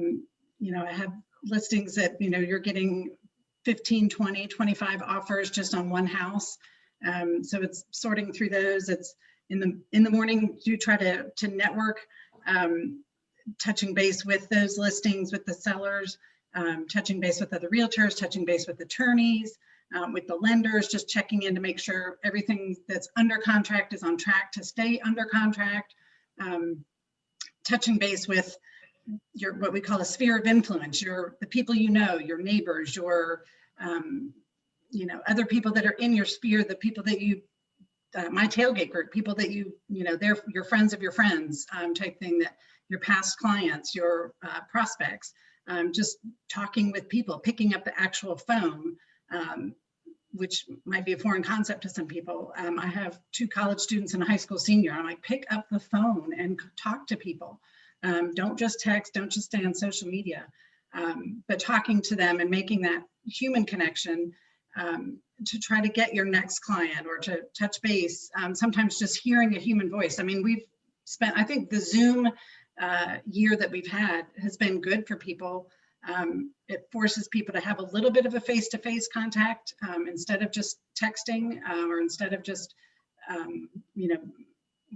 have listings that, you're getting 15, 20, 25 offers just on one house. So it's sorting through those. It's in the morning, you try to network, touching base with those listings, with the sellers, touching base with other realtors, touching base with attorneys, with the lenders, just checking in to make sure everything that's under contract is on track to stay under contract, touching base with what we call a sphere of influence, the people your neighbors, your other people that are in your sphere, the people that you, my tailgate group, people that they're your friends of your friends, type thing, that your past clients, your prospects, just talking with people, picking up the actual phone, which might be a foreign concept to some people. I have 2 college students and a high school senior. I'm like, pick up the phone and talk to people. Don't just text, don't just stay on social media, but talking to them and making that human connection to try to get your next client or to touch base. Sometimes just hearing a human voice. I mean, we've spent, I think the Zoom year that we've had has been good for people. It forces people to have a little bit of a face-to-face contact instead of just texting or instead of just,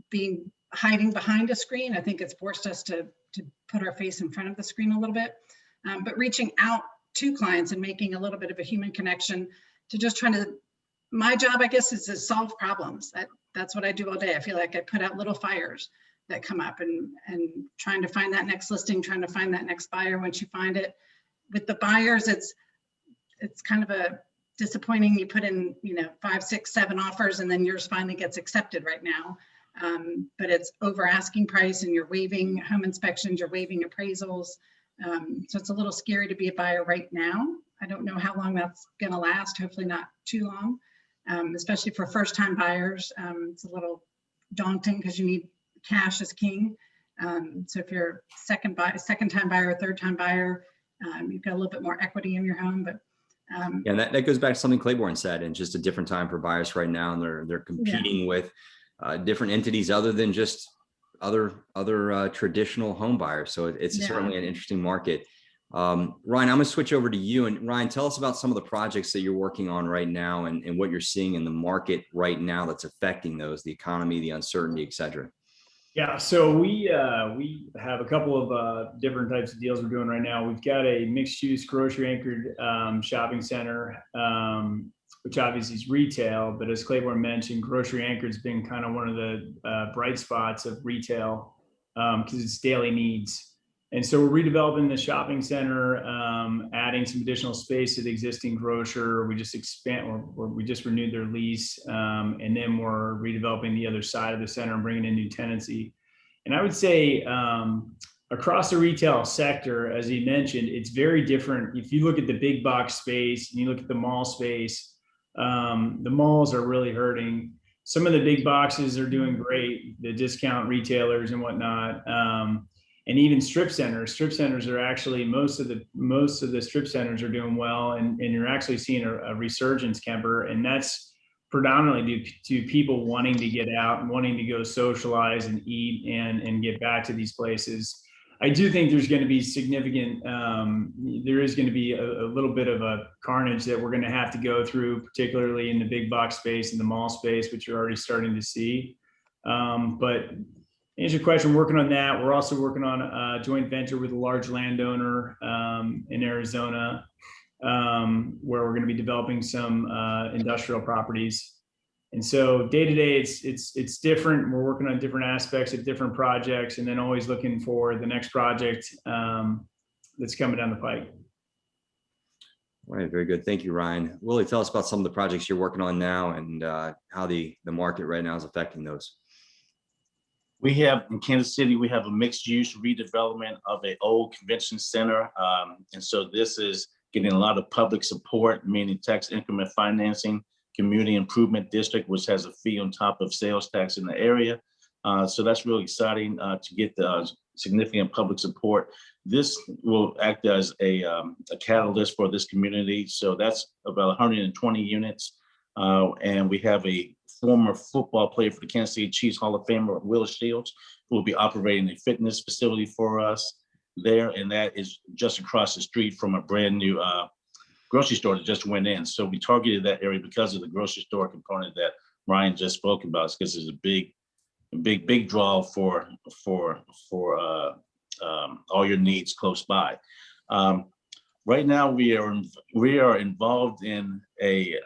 being hiding behind a screen. I think it's forced us to put our face in front of the screen a little bit. but reaching out to clients and making a little bit of a human connection to just trying to, my job, I guess, is to solve problems. That's what I do all day. I feel like I put out little fires that come up and trying to find that next listing, trying to find that next buyer. Once you find it, with the buyers, it's kind of a disappointing. You put in, 5, 6, 7 offers, and then yours finally gets accepted right now. But it's over asking price, and you're waiving home inspections, you're waiving appraisals. So it's a little scary to be a buyer right now. I don't know how long that's going to last. Hopefully not too long, especially for first-time buyers. It's a little daunting because you need cash is king. So if you're second-time buyer, third-time buyer, you've got a little bit more equity in your home. But and that goes back to something Clairborne said, and just a different time for buyers right now, and they're competing with different entities other than just other traditional home buyers. So it's certainly an interesting market. Ryan, I'm going to switch over to you. And Ryan, tell us about some of the projects that you're working on right now and what you're seeing in the market right now that's affecting those, the economy, the uncertainty, et cetera. Yeah, so we have a couple of different types of deals we're doing right now. We've got a mixed-use grocery-anchored shopping center, which obviously is retail, but as Clairborne mentioned, grocery-anchored has been kind of one of the bright spots of retail because it's daily needs. And so we're redeveloping the shopping center, adding some additional space to the existing grocer. We just we just renewed their lease, and then we're redeveloping the other side of the center and bringing in new tenancy. And I would say across the retail sector, as you mentioned, it's very different. If you look at the big box space and you look at the mall space, the malls are really hurting. Some of the big boxes are doing great, the discount retailers and whatnot. And even strip centers are actually, most of the strip centers are doing well, and you're actually seeing a resurgence, Kemper, and that's predominantly due to people wanting to get out and wanting to go socialize and eat and get back to these places. I do think there's going to be significant, there is going to be a little bit of a carnage that we're going to have to go through, particularly in the big box space and the mall space, which you're already starting to see. But to answer your question, working on that. We're also working on a joint venture with a large landowner in Arizona, where we're going to be developing some industrial properties. And so day to day, it's different. We're working on different aspects of different projects, and then always looking for the next project that's coming down the pike. All right, very good. Thank you, Ryan. Willie, tell us about some of the projects you're working on now and how the market right now is affecting those. We have in Kansas City, we have a mixed use redevelopment of an old convention center. And so this is getting a lot of public support, meaning tax increment financing, community improvement district, which has a fee on top of sales tax in the area. So that's really exciting to get the significant public support. This will act as a catalyst for this community. So that's about 120 units. And we have a former football player for the Kansas City Chiefs, Hall of Famer Will Shields, who will be operating a fitness facility for us there. And that is just across the street from a brand new grocery store that just went in. So we targeted that area because of the grocery store component that Ryan just spoke about, because there's a big draw for all your needs close by. Right now we are involved in a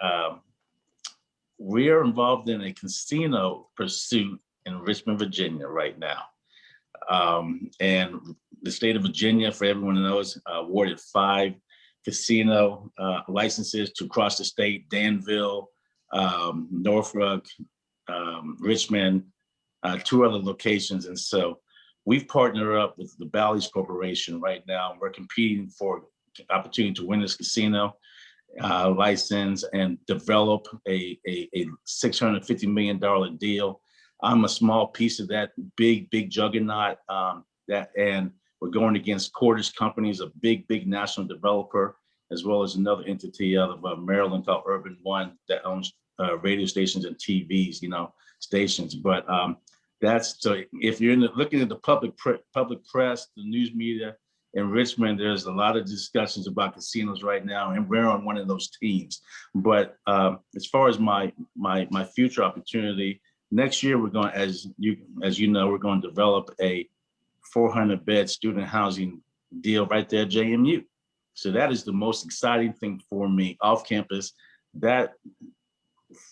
casino pursuit in Richmond, Virginia right now. And the state of Virginia, for everyone who knows, awarded 5 casino licenses to across the state: Danville, Norfolk, Richmond, 2 other locations. And so we've partnered up with the Bally's Corporation right now. We're competing for opportunity to win this casino license and develop a $650 million deal. I'm a small piece of that big juggernaut. And we're going against Cordis Companies, a big national developer, as well as another entity out of Maryland called Urban One that owns radio stations and TVs, stations. But that's, so if you're looking at the public press, the news media in Richmond, there's a lot of discussions about casinos right now, and we're on one of those teams. But as far as my future opportunity, next year we're going, as you know, we're going to develop a 400-bed student housing deal right there at JMU. So that is the most exciting thing for me off campus. That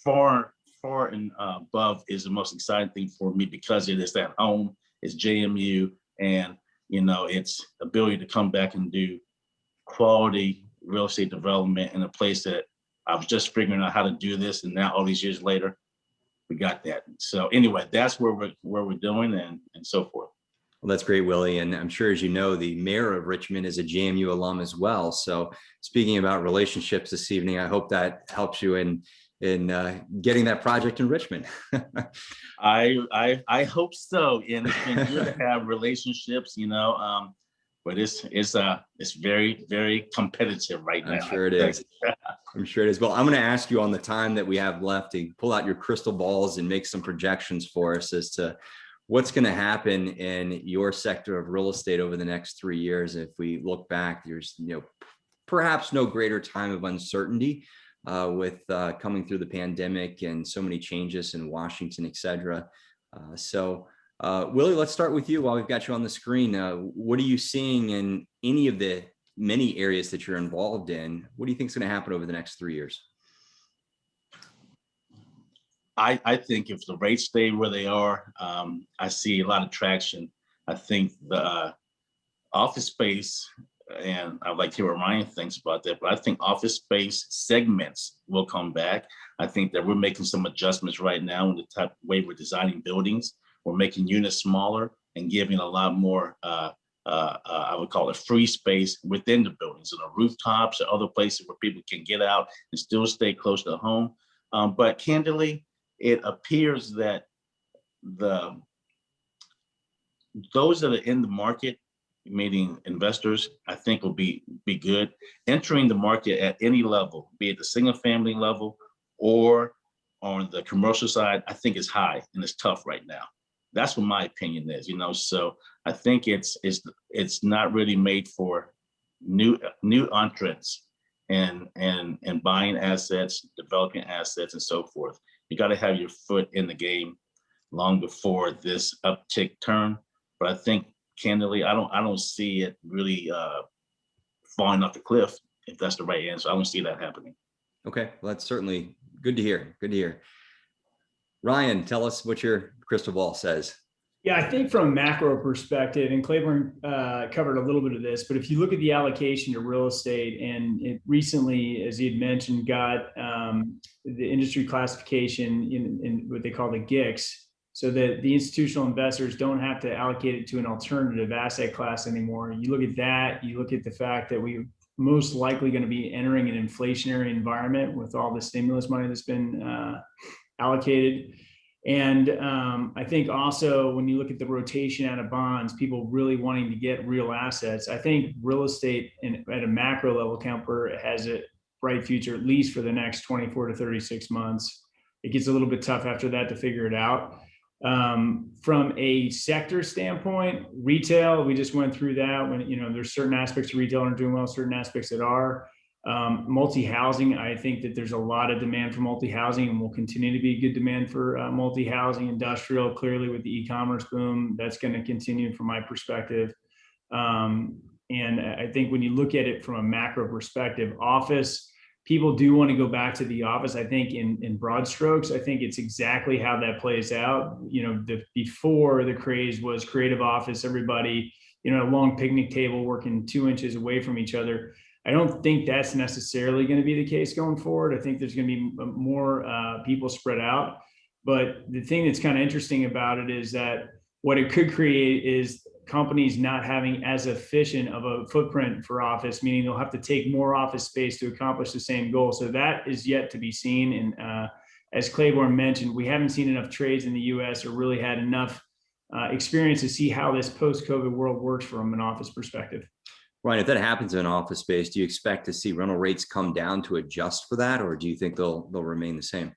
far and above is the most exciting thing for me because it is at home, it's JMU, and it's ability to come back and do quality real estate development in a place that I was just figuring out how to do this, and now all these years later, we got that. So anyway, that's where we're doing and so forth. Well, that's great, Willie. And I'm sure, as you know, the mayor of Richmond is a JMU alum as well. So speaking about relationships this evening, I hope that helps you in getting that project in Richmond. I hope so. And it's been good to have relationships, but it's very, very competitive right now. I'm sure it is. I'm sure it is. Well, I'm going to ask you on the time that we have left to pull out your crystal balls and make some projections for us as to what's going to happen in your sector of real estate over the next 3 years. If we look back, there's perhaps no greater time of uncertainty with coming through the pandemic and so many changes in Washington, et cetera. Willie, let's start with you while we've got you on the screen. What are you seeing in any of the many areas that you're involved in? What do you think is going to happen over the next 3 years? I think if the rates stay where they are, I see a lot of traction. I think the office space, and I'd like to hear what Ryan thinks about that, but I think office space segments will come back. I think that we're making some adjustments right now in the type of way we're designing buildings. We're making units smaller and giving a lot more, I would call it free space within the buildings, in the rooftops or other places where people can get out and still stay close to home. But candidly, it appears that those that are in the market, meaning investors, I think will be good. Entering the market at any level, be it the single family level or on the commercial side, I think is high and it's tough right now. That's what my opinion is, So I think it's not really made for new entrants and buying assets, developing assets, and so forth. You got to have your foot in the game long before this uptick turn. But I think, candidly, I don't see it really falling off the cliff, if that's the right answer. I don't see that happening. Okay, well, that's certainly good to hear. Good to hear. Ryan, tell us what your crystal ball says. Yeah, I think from a macro perspective, and Clairborne covered a little bit of this, but if you look at the allocation to real estate, and it recently, as he had mentioned, got the industry classification in what they call the GICS, so that the institutional investors don't have to allocate it to an alternative asset class anymore. You look at that, you look at the fact that we're most likely going to be entering an inflationary environment with all the stimulus money that's been allocated. And I think also when you look at the rotation out of bonds, people really wanting to get real assets, I think real estate at a macro level, Kemper, has a bright future, at least for the next 24 to 36 months. It gets a little bit tough after that to figure it out. From a sector standpoint, retail, we just went through that when, there's certain aspects of retail that are doing well, certain aspects that are. Multi-housing, I think that there's a lot of demand for multi-housing and will continue to be good demand for multi-housing. Industrial, clearly with the e-commerce boom, that's going to continue from my perspective. And I think when you look at it from a macro perspective, office, people do want to go back to the office. I think in broad strokes, I think it's exactly how that plays out. Before the craze was creative office, everybody, a long picnic table working 2 inches away from each other. I don't think that's necessarily going to be the case going forward. I think there's going to be more people spread out. But the thing that's kind of interesting about it is that what it could create is companies not having as efficient of a footprint for office, meaning they'll have to take more office space to accomplish the same goal. So that is yet to be seen. And as Clairborne mentioned, we haven't seen enough trades in the US or really had enough experience to see how this post-COVID world works from an office perspective. Ryan, if that happens in an office space, do you expect to see rental rates come down to adjust for that, or do you think they'll remain the same?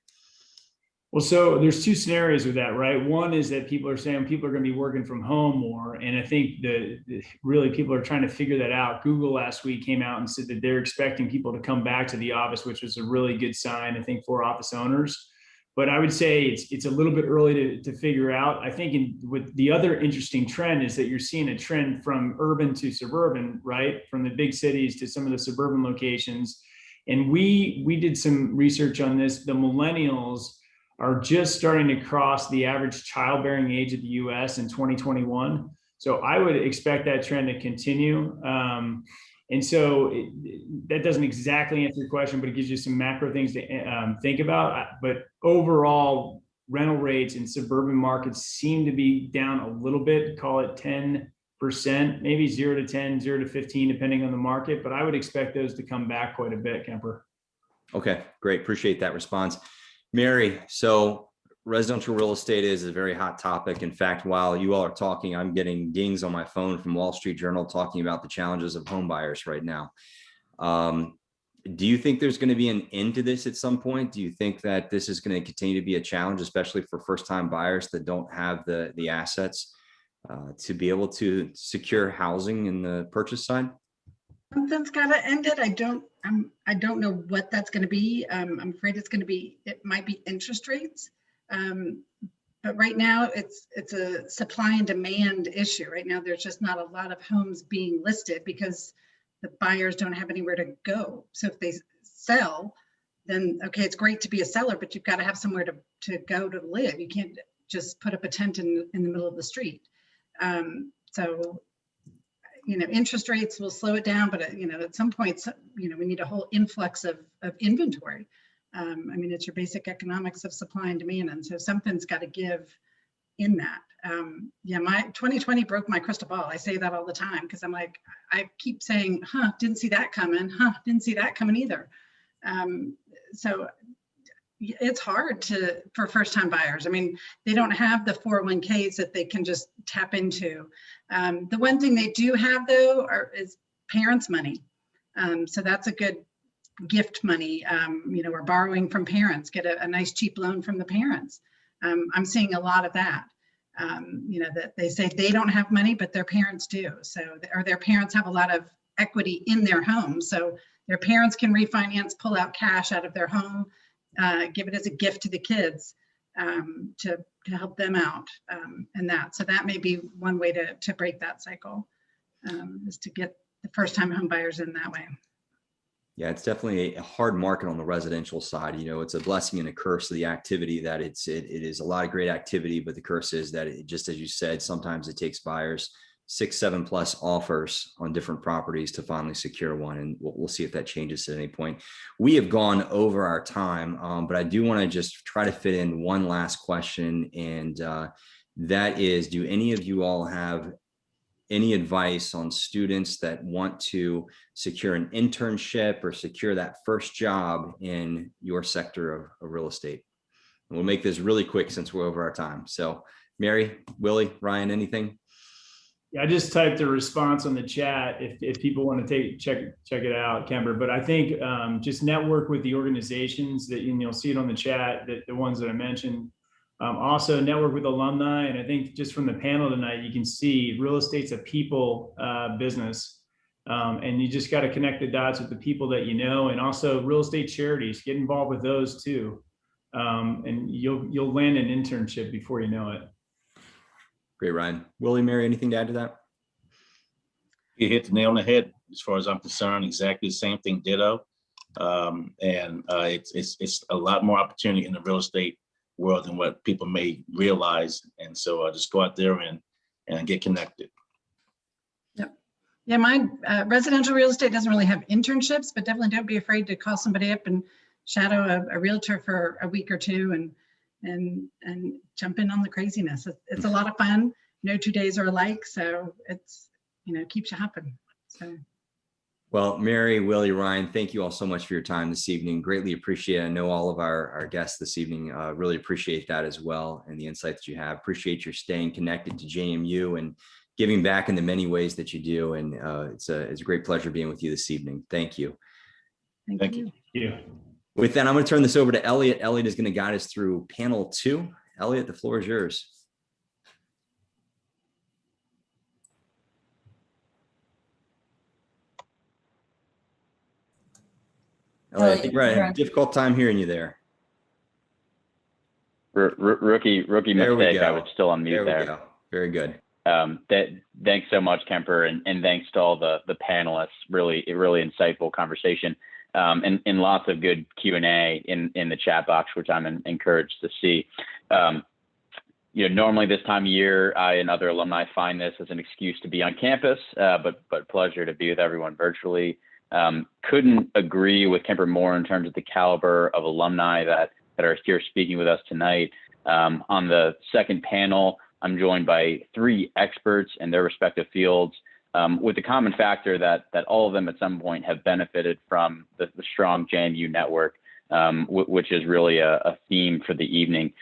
Well, so there's two scenarios with that, right? One is that people are saying people are going to be working from home more. And I think that really people are trying to figure that out. Google last week came out and said that they're expecting people to come back to the office, which was a really good sign, I think, for office owners. but I would say it's a little bit early to figure out. I think with the other interesting trend is that you're seeing a trend from urban to suburban, right? From the big cities to some of the suburban locations. And we did some research on this. The millennials are just starting to cross the average childbearing age of the US in 2021. So I would expect that trend to continue. And so that doesn't exactly answer your question, but it gives you some macro things to think about. But overall, rental rates in suburban markets seem to be down a little bit, call it 10%, maybe 0 to 10, 0 to 15, depending on the market. But I would expect those to come back quite a bit, Kemper. Okay, great. Appreciate that response. Mary, so residential real estate is a very hot topic. In fact, while you all are talking, I'm getting dings on my phone from Wall Street Journal talking about the challenges of home buyers right now. Do you think there's going to be an end to this at some point? Do you think that this is going to continue to be a challenge, especially for first-time buyers that don't have the assets to be able to secure housing in the purchase side? Something's got to end it. I don't know what that's going to be. I'm afraid it might be interest rates. But right now it's a supply and demand issue. Right now, there's just not a lot of homes being listed because the buyers don't have anywhere to go. So if they sell, then okay, it's great to be a seller, but you've got to have somewhere to go to live. You can't just put up a tent in the middle of the street. So interest rates will slow it down, but at some point, we need a whole influx of inventory. It's your basic economics of supply and demand, and so something's got to give in that. My 2020 broke my crystal ball. I say that all the time because I'm like, I keep saying, didn't see that coming. Didn't see that coming either. So it's hard for first-time buyers. They don't have the 401ks that they can just tap into. The one thing they do have though is parents' money. So that's a good gift money, or borrowing from parents, get a nice cheap loan from the parents. I'm seeing a lot of that. That they say they don't have money, but their parents do. So, or their parents have a lot of equity in their home. So their parents can refinance, pull out cash out of their home, give it as a gift to the kids to help them out. So that may be one way to break that cycle, is to get the first-time home buyers in that way. Yeah, it's definitely a hard market on the residential side. It's a blessing and a curse of the activity that it is a lot of great activity, but the curse is that it, just as you said, sometimes it takes buyers 6, 7+ offers on different properties to finally secure one. And we'll see if that changes at any point. We have gone over our time, but I do want to just try to fit in one last question. And that is, do any of you all have any advice on students that want to secure an internship or secure that first job in your sector of real estate? And we'll make this really quick since we're over our time. So Mary, Willie, Ryan, anything? Yeah, I just typed a response on the chat if people want to check it out, Kemper. But I think just network with the organizations that, and you'll see it on the chat, that the ones that I mentioned. Also network with alumni. And I think just from the panel tonight, you can see real estate's a people business. And you just got to connect the dots with the people that you know, and also real estate charities, get involved with those too. And you'll land an internship before you know it. Great, Ryan. Willie, Mary, anything to add to that? You hit the nail on the head as far as I'm concerned. Exactly the same thing, ditto. It's a lot more opportunity in the real estate world than what people may realize. And so just go out there and get connected. Yep. Yeah, my residential real estate doesn't really have internships, but definitely don't be afraid to call somebody up and shadow a realtor for a week or two and jump in on the craziness. It's a lot of fun. No 2 days are alike, so it's keeps you hopping. So. Well, Mary, Willie, Ryan, thank you all so much for your time this evening. Greatly appreciate it. I know all of our guests this evening really appreciate that as well, and the insights that you have. Appreciate your staying connected to JMU and giving back in the many ways that you do. And it's a great pleasure being with you this evening. Thank you. Thank you. Yeah. With that, I'm going to turn this over to Elliott. Elliott is going to guide us through panel 2. Elliott, the floor is yours. Elliott, I think we're having a difficult time hearing you there. Rookie There we mistake. I go. was still on mute There we there. go. Very good. Thanks so much, Kemper, and thanks to all the panelists. Really insightful conversation, and lots of good Q&A in the chat box, which I'm encouraged to see. Normally this time of year, I and other alumni find this as an excuse to be on campus, but pleasure to be with everyone virtually. Couldn't agree with Kemper more in terms of the caliber of alumni that are here speaking with us tonight. On the second panel, I'm joined by 3 experts in their respective fields, with the common factor that all of them at some point have benefited from the strong JMU network, which is really a theme for the evening.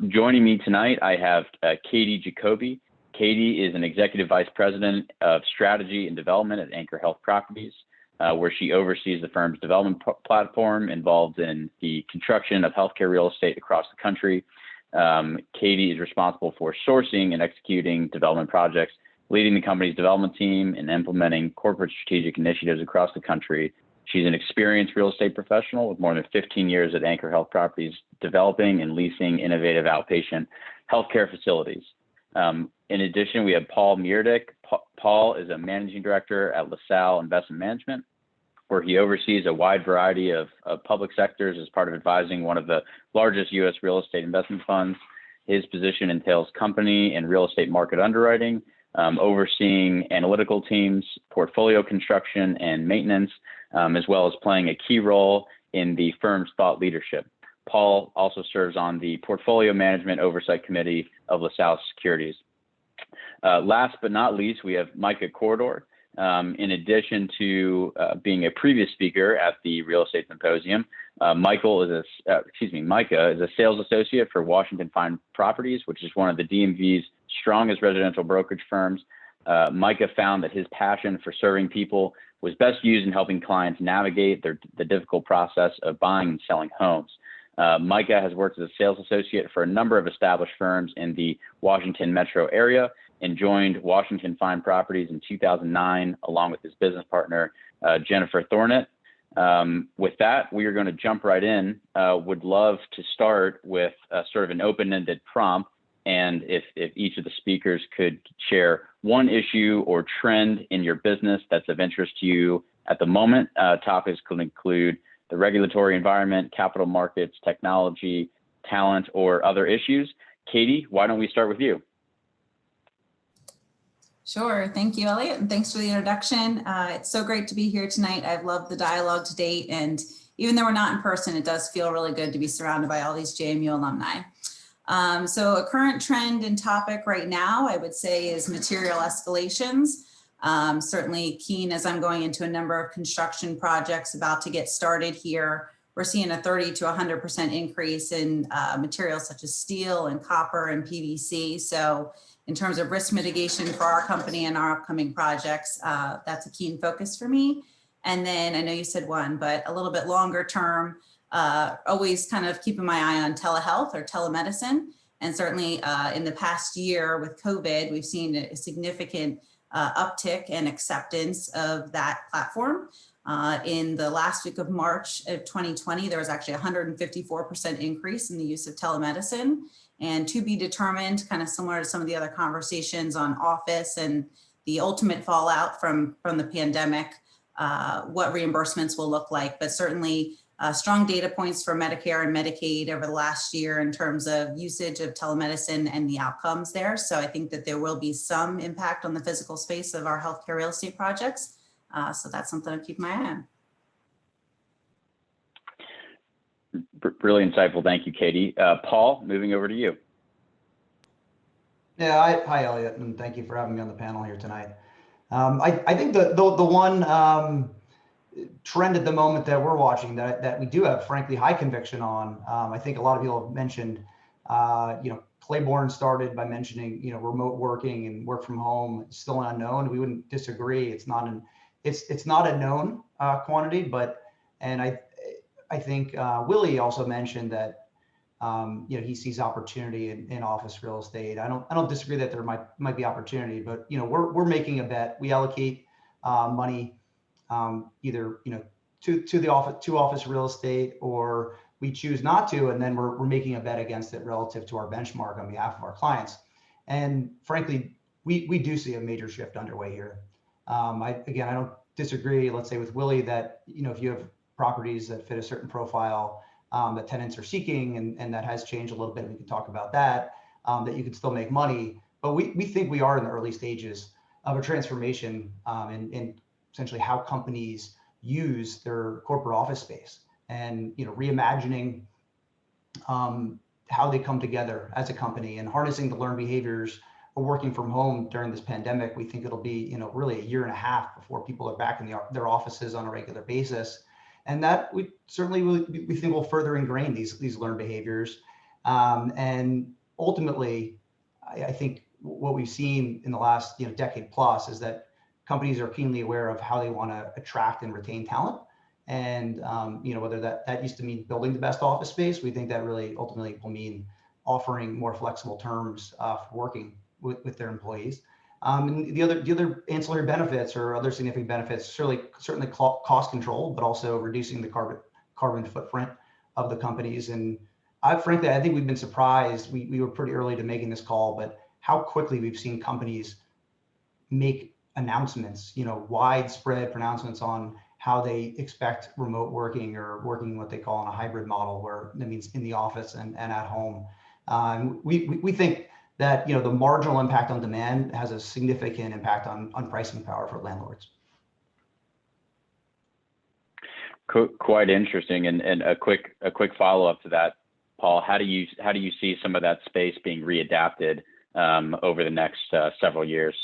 Joining me tonight, I have Katie Jacoby. Katie is an Executive Vice President of Strategy and Development at Anchor Health Properties, where she oversees the firm's development platform involved in the construction of healthcare real estate across the country. Katie is responsible for sourcing and executing development projects, leading the company's development team, and implementing corporate strategic initiatives across the country. She's an experienced real estate professional with more than 15 years at Anchor Health Properties, developing and leasing innovative outpatient healthcare facilities. In addition, we have Paul Meerdick. Paul is a managing director at LaSalle Investment Management, where he oversees a wide variety of public sectors as part of advising one of the largest U.S. real estate investment funds. His position entails company and real estate market underwriting, overseeing analytical teams, portfolio construction and maintenance, as well as playing a key role in the firm's thought leadership. Paul also serves on the Portfolio Management Oversight Committee of LaSalle Securities. Last but not least, we have Micah Corridor. In addition to being a previous speaker at the Real Estate Symposium, Micah is a sales associate for Washington Fine Properties, which is one of the DMV's strongest residential brokerage firms. Micah found that his passion for serving people was best used in helping clients navigate the difficult process of buying and selling homes. Micah has worked as a sales associate for a number of established firms in the Washington metro area and joined Washington Fine Properties in 2009, along with his business partner, Jennifer Thornett. With that, we are going to jump right in. Would love to start with sort of an open-ended prompt, and if each of the speakers could share one issue or trend in your business that's of interest to you at the moment. Topics could include the regulatory environment, capital markets, technology, talent, or other issues. Katie, why don't we start with you? Sure. Thank you, Elliott, and thanks for the introduction. It's so great to be here tonight. I've loved the dialogue to date, and even though we're not in person, it does feel really good to be surrounded by all these JMU alumni. So a current trend and topic right now, I would say, is material escalations. Certainly keen as I'm going into a number of construction projects about to get started here. We're seeing a 30 to 100% increase in materials such as steel and copper and PVC. So in terms of risk mitigation for our company and our upcoming projects, that's a keen focus for me. And then I know you said one, but a little bit longer term, always kind of keeping my eye on telehealth or telemedicine. And certainly in the past year with COVID, we've seen a significant uptick and acceptance of that platform. In the last week of March of 2020, there was actually 154% increase in the use of telemedicine. And to be determined, kind of similar to some of the other conversations on office and the ultimate fallout from the pandemic, what reimbursements will look like. But certainly strong data points for Medicare and Medicaid over the last year in terms of usage of telemedicine and the outcomes there. So I think that there will be some impact on the physical space of our healthcare real estate projects. So that's something to keep my eye on. Really insightful. Thank you, Katie. Paul, moving over to you. Yeah, hi, Elliott, and thank you for having me on the panel here tonight. I think the one trend at the moment that we're watching that we do have, frankly, high conviction on, I think a lot of people have mentioned, Clairborne started by mentioning, remote working and work from home. It's still an unknown. We wouldn't disagree. It's not a known quantity, and I think Willie also mentioned that he sees opportunity in office real estate. I don't disagree that there might be opportunity, but we're making a bet. We allocate money either to office real estate or we choose not to, and then we're making a bet against it relative to our benchmark on behalf of our clients. And frankly, we do see a major shift underway here. I don't disagree, let's say, with Willie that, if you have properties that fit a certain profile that tenants are seeking, and that has changed a little bit, we can talk about that, that you can still make money. But we think we are in the early stages of a transformation in essentially how companies use their corporate office space, and reimagining how they come together as a company and harnessing the learned behaviors of working from home during this pandemic. We think it'll be really a year and a half before people are back in their offices on a regular basis, and that we think will further ingrain these learned behaviors. And ultimately, I think what we've seen in the last decade plus is that companies are keenly aware of how they want to attract and retain talent. And whether that used to mean building the best office space, we think that really ultimately will mean offering more flexible terms for working with their employees. And the other ancillary benefits or other significant benefits, certainly cost control, but also reducing the carbon footprint of the companies. And I think we've been surprised. We were pretty early to making this call, but how quickly we've seen companies make announcements, widespread pronouncements on how they expect remote working or working what they call in a hybrid model, where that means in the office and at home. We think that the marginal impact on demand has a significant impact on pricing power for landlords. Quite interesting. And a quick follow-up to that, Paul. How do you see some of that space being readapted over the next several years?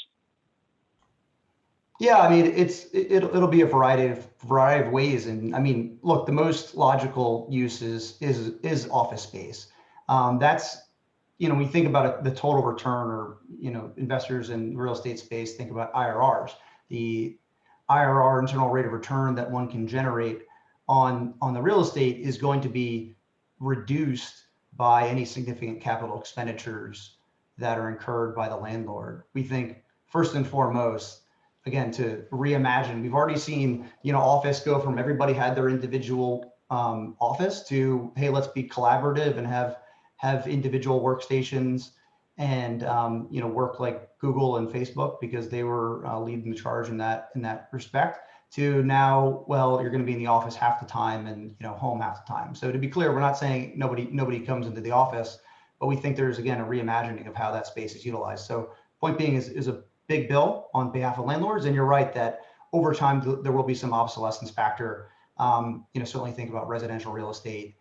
Yeah, I mean, it'll be a variety of ways. And I mean, look, the most logical use is office space. That's, when you think about it, the total return, or investors in real estate space think about IRRs. The IRR, internal rate of return, that one can generate on the real estate is going to be reduced by any significant capital expenditures that are incurred by the landlord. We think first and foremost, again, to reimagine. We've already seen, office go from everybody had their individual office to, hey, let's be collaborative and have individual workstations and work like Google and Facebook, because they were leading the charge in that respect, to now, well, you're going to be in the office half the time and home half the time. So to be clear, we're not saying nobody comes into the office, but we think there's, again, a reimagining of how that space is utilized. So point being is a big bill on behalf of landlords. And you're right that over time there will be some obsolescence factor. Certainly think about residential real estate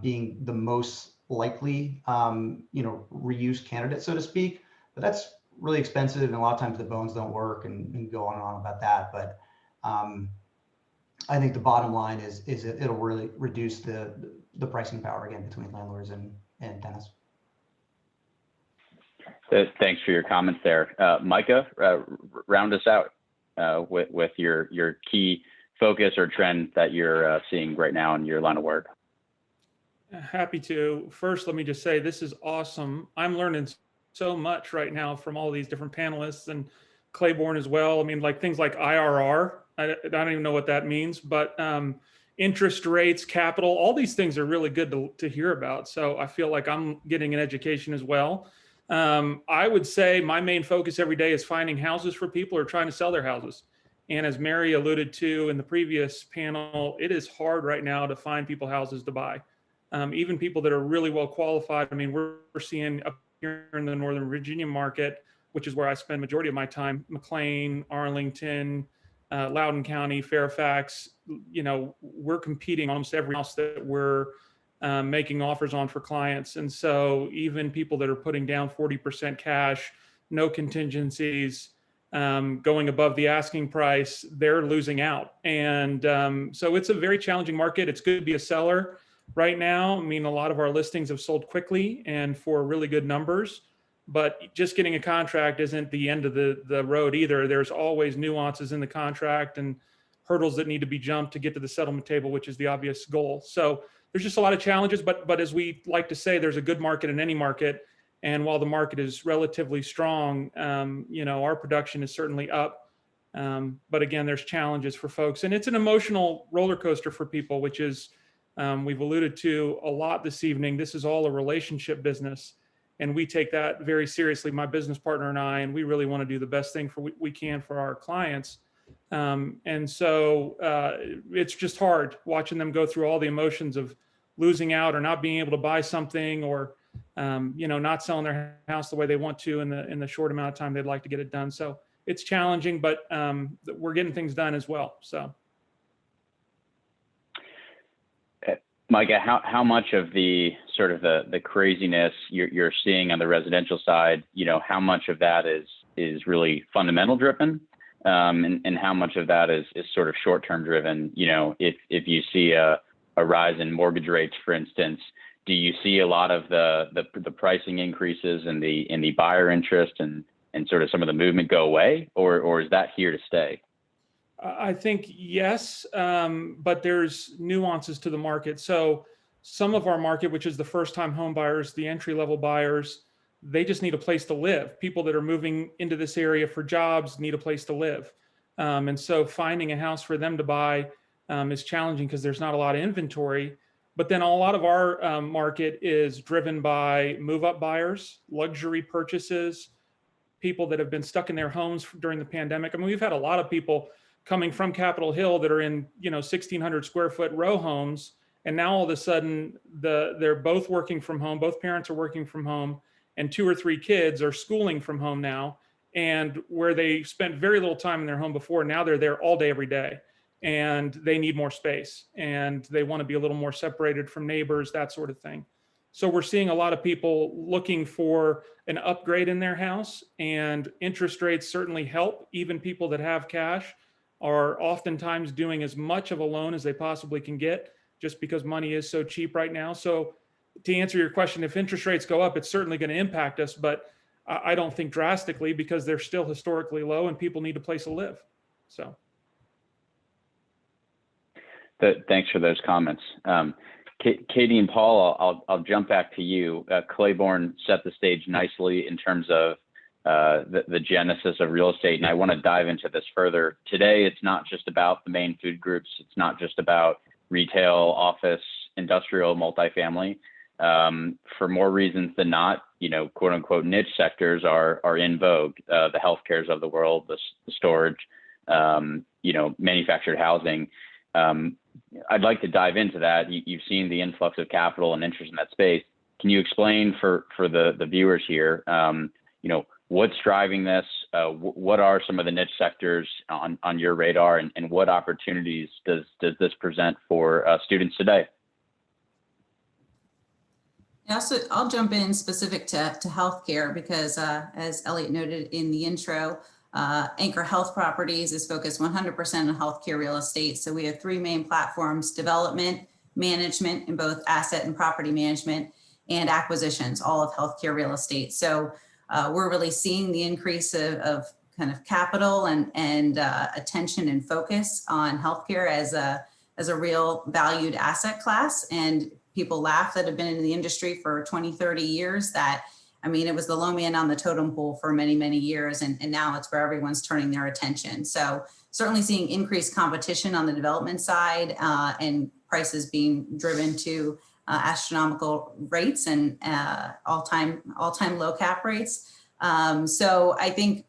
being the most likely reuse candidate, so to speak. But that's really expensive, and a lot of times the bones don't work, and go on and on about that. But I think the bottom line is it'll really reduce the pricing power, again, between landlords and tenants. Thanks for your comments there. Micah, round us out with your key focus or trend that you're seeing right now in your line of work. Happy to. First, let me just say this is awesome. I'm learning so much right now from all these different panelists and Clairborne as well. I mean, like things like IRR, I don't even know what that means, but interest rates, capital, all these things are really good to hear about. So I feel like I'm getting an education as well. I would say my main focus every day is finding houses for people who are trying to sell their houses. And as Mary alluded to in the previous panel, it is hard right now to find people houses to buy. Even people that are really well qualified. I mean, we're seeing up here in the Northern Virginia market, which is where I spend majority of my time, McLean, Arlington, Loudoun County, Fairfax, we're competing on almost every house that we're making offers on for clients. And so even people that are putting down 40% cash, no contingencies, going above the asking price, they're losing out. And so it's a very challenging market. It's good to be a seller right now. I mean, a lot of our listings have sold quickly and for really good numbers, but just getting a contract isn't the end of the road either. There's always nuances in the contract and hurdles that need to be jumped to get to the settlement table, which is the obvious goal. So there's just a lot of challenges, but as we like to say, there's a good market in any market. And while the market is relatively strong, our production is certainly up. But again, there's challenges for folks, and it's an emotional roller coaster for people, which is We've alluded to a lot this evening. This is all a relationship business, and we take that very seriously, my business partner and I, and we really want to do the best thing we can for our clients. And so it's just hard watching them go through all the emotions of losing out or not being able to buy something, or not selling their house the way they want to in the short amount of time they'd like to get it done. So it's challenging, but we're getting things done as well. So. Micah, how much of the sort of the craziness you're seeing on the residential side, how much of that is really fundamental driven, and how much of that is sort of short-term driven? If you see a rise in mortgage rates, for instance, do you see a lot of the pricing increases and the buyer interest and sort of some of the movement go away, or is that here to stay? I think yes, but there's nuances to the market. So some of our market, which is the first-time home buyers, the entry-level buyers, they just need a place to live. People that are moving into this area for jobs need a place to live. And so finding a house for them to buy is challenging because there's not a lot of inventory. But then a lot of our market is driven by move-up buyers, luxury purchases, people that have been stuck in their homes during the pandemic. I mean, we've had a lot of people coming from Capitol Hill that are in 1,600 square foot row homes, and now all of a sudden they're both working from home, both parents are working from home, and 2 or 3 kids are schooling from home now, and where they spent very little time in their home before, now they're there all day every day, and they need more space, and they want to be a little more separated from neighbors, that sort of thing. So we're seeing a lot of people looking for an upgrade in their house, and interest rates certainly help. Even people that have cash are oftentimes doing as much of a loan as they possibly can get, just because money is so cheap right now. So to answer your question, if interest rates go up, it's certainly going to impact us, but I don't think drastically, because they're still historically low and people need a place to live. So. Thanks for those comments. Katie and Paul, I'll jump back to you. Clairborne set the stage nicely in terms of the genesis of real estate, and I want to dive into this further. Today, it's not just about the main food groups. It's not just about retail, office, industrial, multifamily. For more reasons than not, quote unquote niche sectors are in vogue. The healthcares of the world, the storage, manufactured housing. I'd like to dive into that. You've seen the influx of capital and interest in that space. Can you explain for the viewers here, what's driving this? What are some of the niche sectors on your radar, and what opportunities does this present for students today? Yeah, so I'll jump in specific to healthcare because as Elliott noted in the intro, Anchor Health Properties is focused 100% on healthcare real estate. So we have 3 main platforms: development, management in both asset and property management, and acquisitions, all of healthcare real estate. So we're really seeing the increase of kind of capital and attention and focus on healthcare as a real valued asset class. And people laugh that have been in the industry for 20, 30 years that, it was the low man on the totem pole for many, many years. And now it's where everyone's turning their attention. So certainly seeing increased competition on the development side and prices being driven to astronomical rates and all-time low cap rates. So I think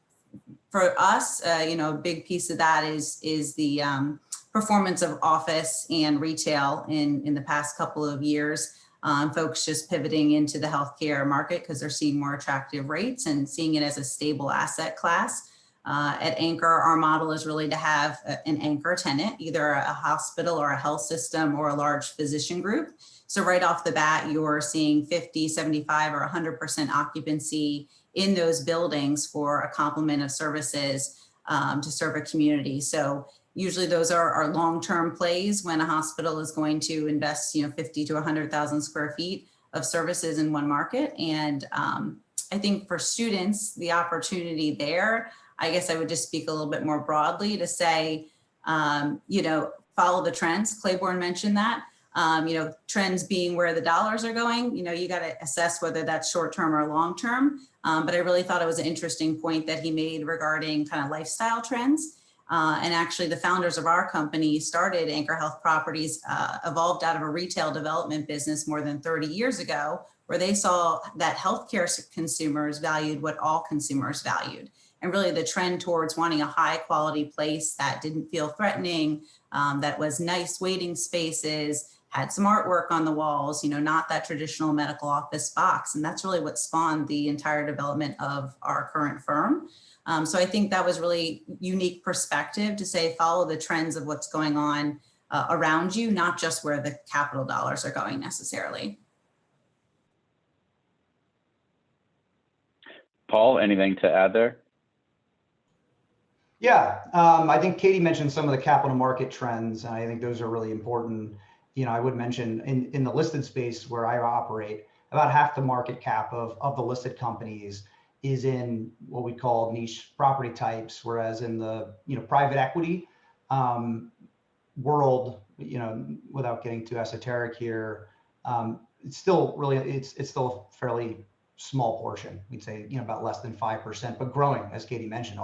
for us, a big piece of that is the performance of office and retail in the past couple of years. Folks just pivoting into the healthcare market because they're seeing more attractive rates and seeing it as a stable asset class. At Anchor, our model is really to have an anchor tenant, either a hospital or a health system or a large physician group. So right off the bat, you're seeing 50, 75, or 100% occupancy in those buildings for a complement of services to serve a community. So usually those are long-term plays when a hospital is going to invest 50 to 100,000 square feet of services in one market. And I think for students, the opportunity there, I guess I would just speak a little bit more broadly to say, follow the trends. Clairborne mentioned that. Trends being where the dollars are going, you got to assess whether that's short-term or long-term. But I really thought it was an interesting point that he made regarding kind of lifestyle trends. And actually the founders of our company started Anchor Health Properties, evolved out of a retail development business more than 30 years ago, where they saw that healthcare consumers valued what all consumers valued. And really the trend towards wanting a high quality place that didn't feel threatening, that was nice waiting spaces, had some artwork on the walls, not that traditional medical office box. And that's really what spawned the entire development of our current firm. So I think that was really unique perspective to say, follow the trends of what's going on around you, not just where the capital dollars are going necessarily. Paul, anything to add there? Yeah, I think Katie mentioned some of the capital market trends, and I think those are really important. I would mention in the listed space where I operate, about half the market cap of the listed companies is in what we call niche property types, whereas in the private equity world, without getting too esoteric here, it's still really it's still a fairly small portion. We'd say about less than 5%, but growing, as Katie mentioned.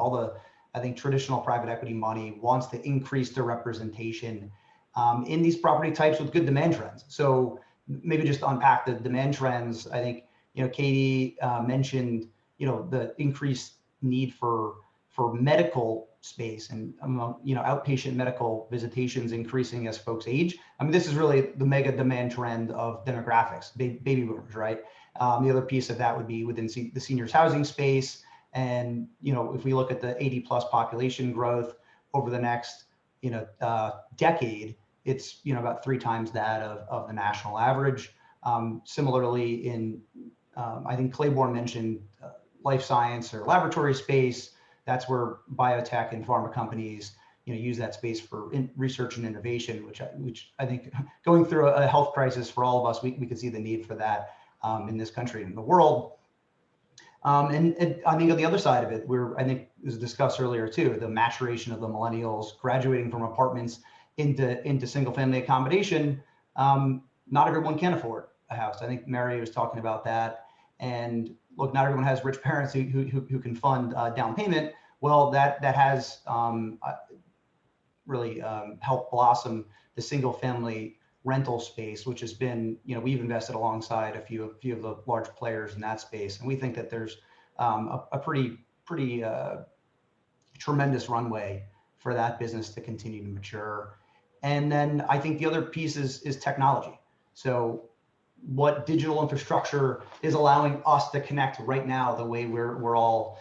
I think traditional private equity money wants to increase their representation in these property types with good demand trends. So maybe just unpack the demand trends. I think Katie mentioned the increased need for medical space and outpatient medical visitations increasing as folks age. I mean, this is really the mega demand trend of demographics, baby boomers, right? The other piece of that would be within the seniors housing space. And, if we look at the 80 plus population growth over the next, decade, it's, about 3 times that of the national average. Similarly I think Clairborne mentioned life science or laboratory space. That's where biotech and pharma companies, use that space for research and innovation, which I think going through a health crisis for all of us, we could see the need for that in this country and in the world. And I think on the other side of it, I think it was discussed earlier too, the maturation of the millennials graduating from apartments into single family accommodation. Not everyone can afford a house. I think Mary was talking about that. And look, not everyone has rich parents who can fund down payment. Well, that has really helped blossom the single family rental space, which has been, we've invested alongside a few of the large players in that space. And we think that there's a pretty tremendous runway for that business to continue to mature. And then I think the other piece is technology. So what digital infrastructure is allowing us to connect right now, the way we're all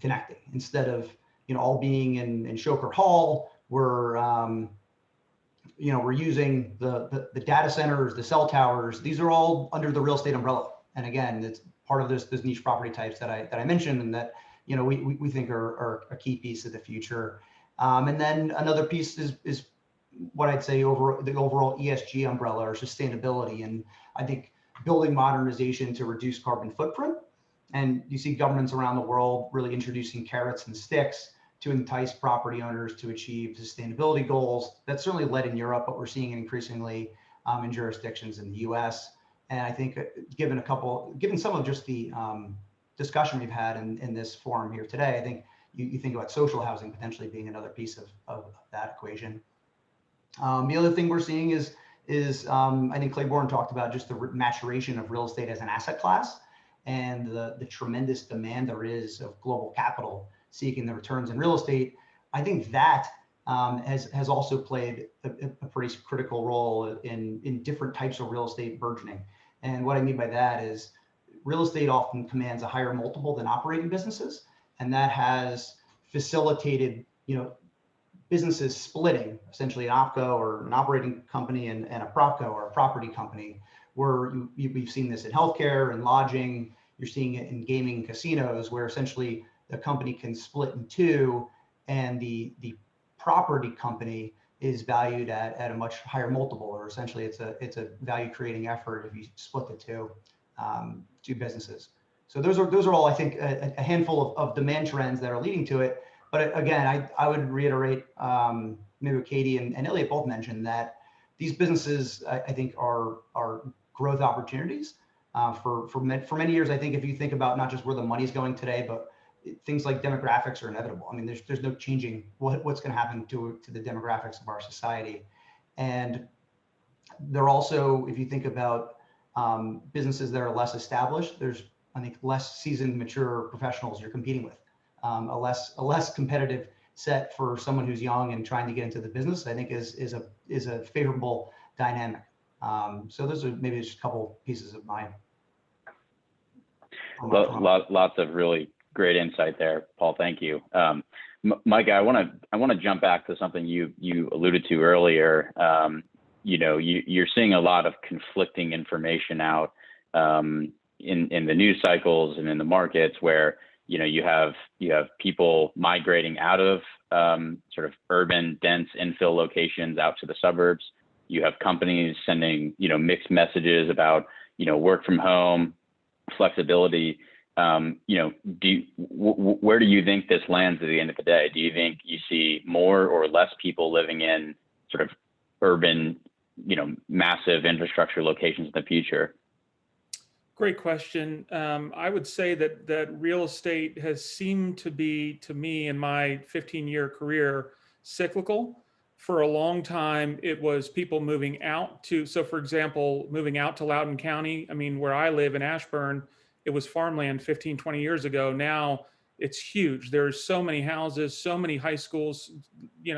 connecting, instead of, all being in Shoker Hall, we're using the data centers, the cell towers. These are all under the real estate umbrella. And again, it's part of those niche property types that I mentioned, and that we think are a key piece of the future. And then another piece is what I'd say the overall ESG umbrella or sustainability. And I think building modernization to reduce carbon footprint. And you see governments around the world really introducing carrots and sticks to entice property owners to achieve sustainability goals. That's certainly led in Europe, but we're seeing it increasingly in jurisdictions in the US. And I think given some of just the discussion we've had in this forum here today, I think you think about social housing potentially being another piece of that equation. The other thing we're seeing is I think Clairborne talked about just the maturation of real estate as an asset class and the tremendous demand there is of global capital seeking the returns in real estate. I think that has also played a pretty critical role in different types of real estate burgeoning. And what I mean by that is real estate often commands a higher multiple than operating businesses. And that has facilitated, businesses splitting, essentially an OpCo or an operating company and a PropCo or a property company, where we've seen this in healthcare and lodging. You're seeing it in gaming casinos, where essentially the company can split in two, and the property company is valued at a much higher multiple, or essentially it's a value creating effort if you split the two businesses. So those are all, I think, a handful of demand trends that are leading to it. But again, I would reiterate, maybe Katie and Elliott both mentioned that these businesses, I think, are growth opportunities for many years. I think if you think about not just where the money's going today, but things like demographics are inevitable. I mean, there's no changing what's going to happen to the demographics of our society. And they're also, if you think about businesses that are less established, there's, I think, less seasoned, mature professionals you're competing with, a less competitive set for someone who's young and trying to get into the business, I think is a favorable dynamic. So those are maybe just a couple pieces of my lots of really great insight there, Paul. Thank you. Mike, I want to jump back to something you alluded to earlier. You're seeing a lot of conflicting information out in the news cycles and in the markets where you have people migrating out of sort of urban, dense infill locations out to the suburbs. You have companies sending mixed messages about work from home, flexibility. Where do you think this lands at the end of the day? Do you think you see more or less people living in sort of urban, massive infrastructure locations in the future? Great question. I would say that real estate has seemed to be, to me, in my 15-year career, cyclical. For a long time, it was people moving out to, so for example, moving out to Loudoun County. I mean, where I live in Ashburn, it was farmland 15, 20 years ago. Now it's huge. There's so many houses, so many high schools,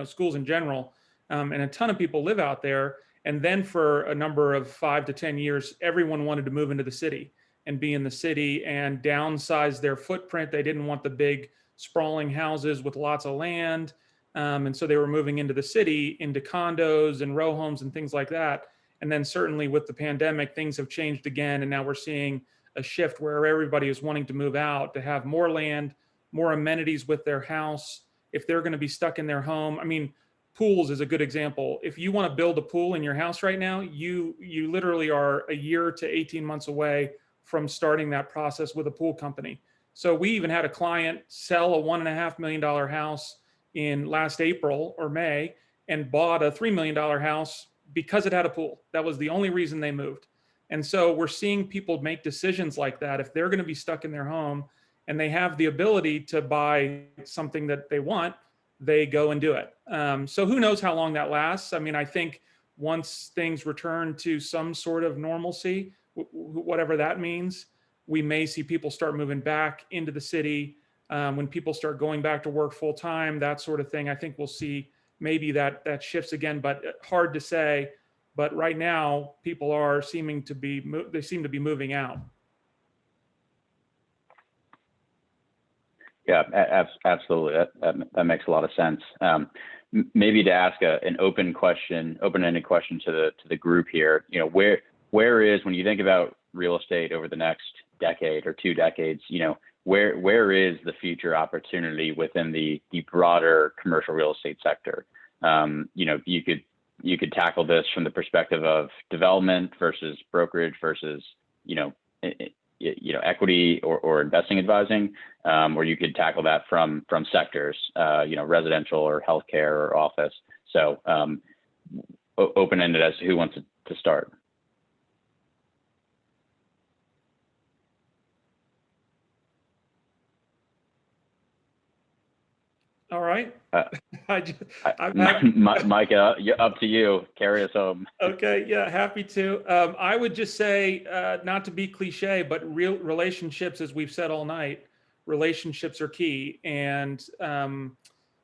schools in general, and a ton of people live out there. And then for a number of 5 to 10 years, everyone wanted to move into the city and be in the city and downsize their footprint. They didn't want the big sprawling houses with lots of land. And so they were moving into the city, into condos and row homes and things like that. And then certainly with the pandemic, things have changed again. And now we're seeing a shift where everybody is wanting to move out, to have more land, more amenities with their house. If they're going to be stuck in their home, I mean, pools is a good example. If you want to build a pool in your house right now, you literally are a year to 18 months away from starting that process with a pool company. So we even had a client sell a $1.5 million house in last April or May and bought a $3 million house because it had a pool. That was the only reason they moved. And so we're seeing people make decisions like that. If they're going to be stuck in their home and they have the ability to buy something that they want, they go and do it. So who knows how long that lasts? I mean, I think once things return to some sort of normalcy, whatever that means, we may see people start moving back into the city. When people start going back to work full time, that sort of thing, I think we'll see maybe that shifts again, but hard to say. But right now, people are seeming to be moving out. Yeah, absolutely. That makes a lot of sense. Maybe to ask an open-ended question to the group here. Where is, when you think about real estate over the next decade or 2 decades, where is the future opportunity within the broader commercial real estate sector? You could tackle this from the perspective of development versus brokerage versus equity or investing advising, or you could tackle that from sectors, residential or healthcare or office. So open-ended as to who wants to start. All right. Mike, up to you. Carry us home. Okay. Yeah, happy to. I would just say, not to be cliche, but real relationships, as we've said all night, relationships are key. And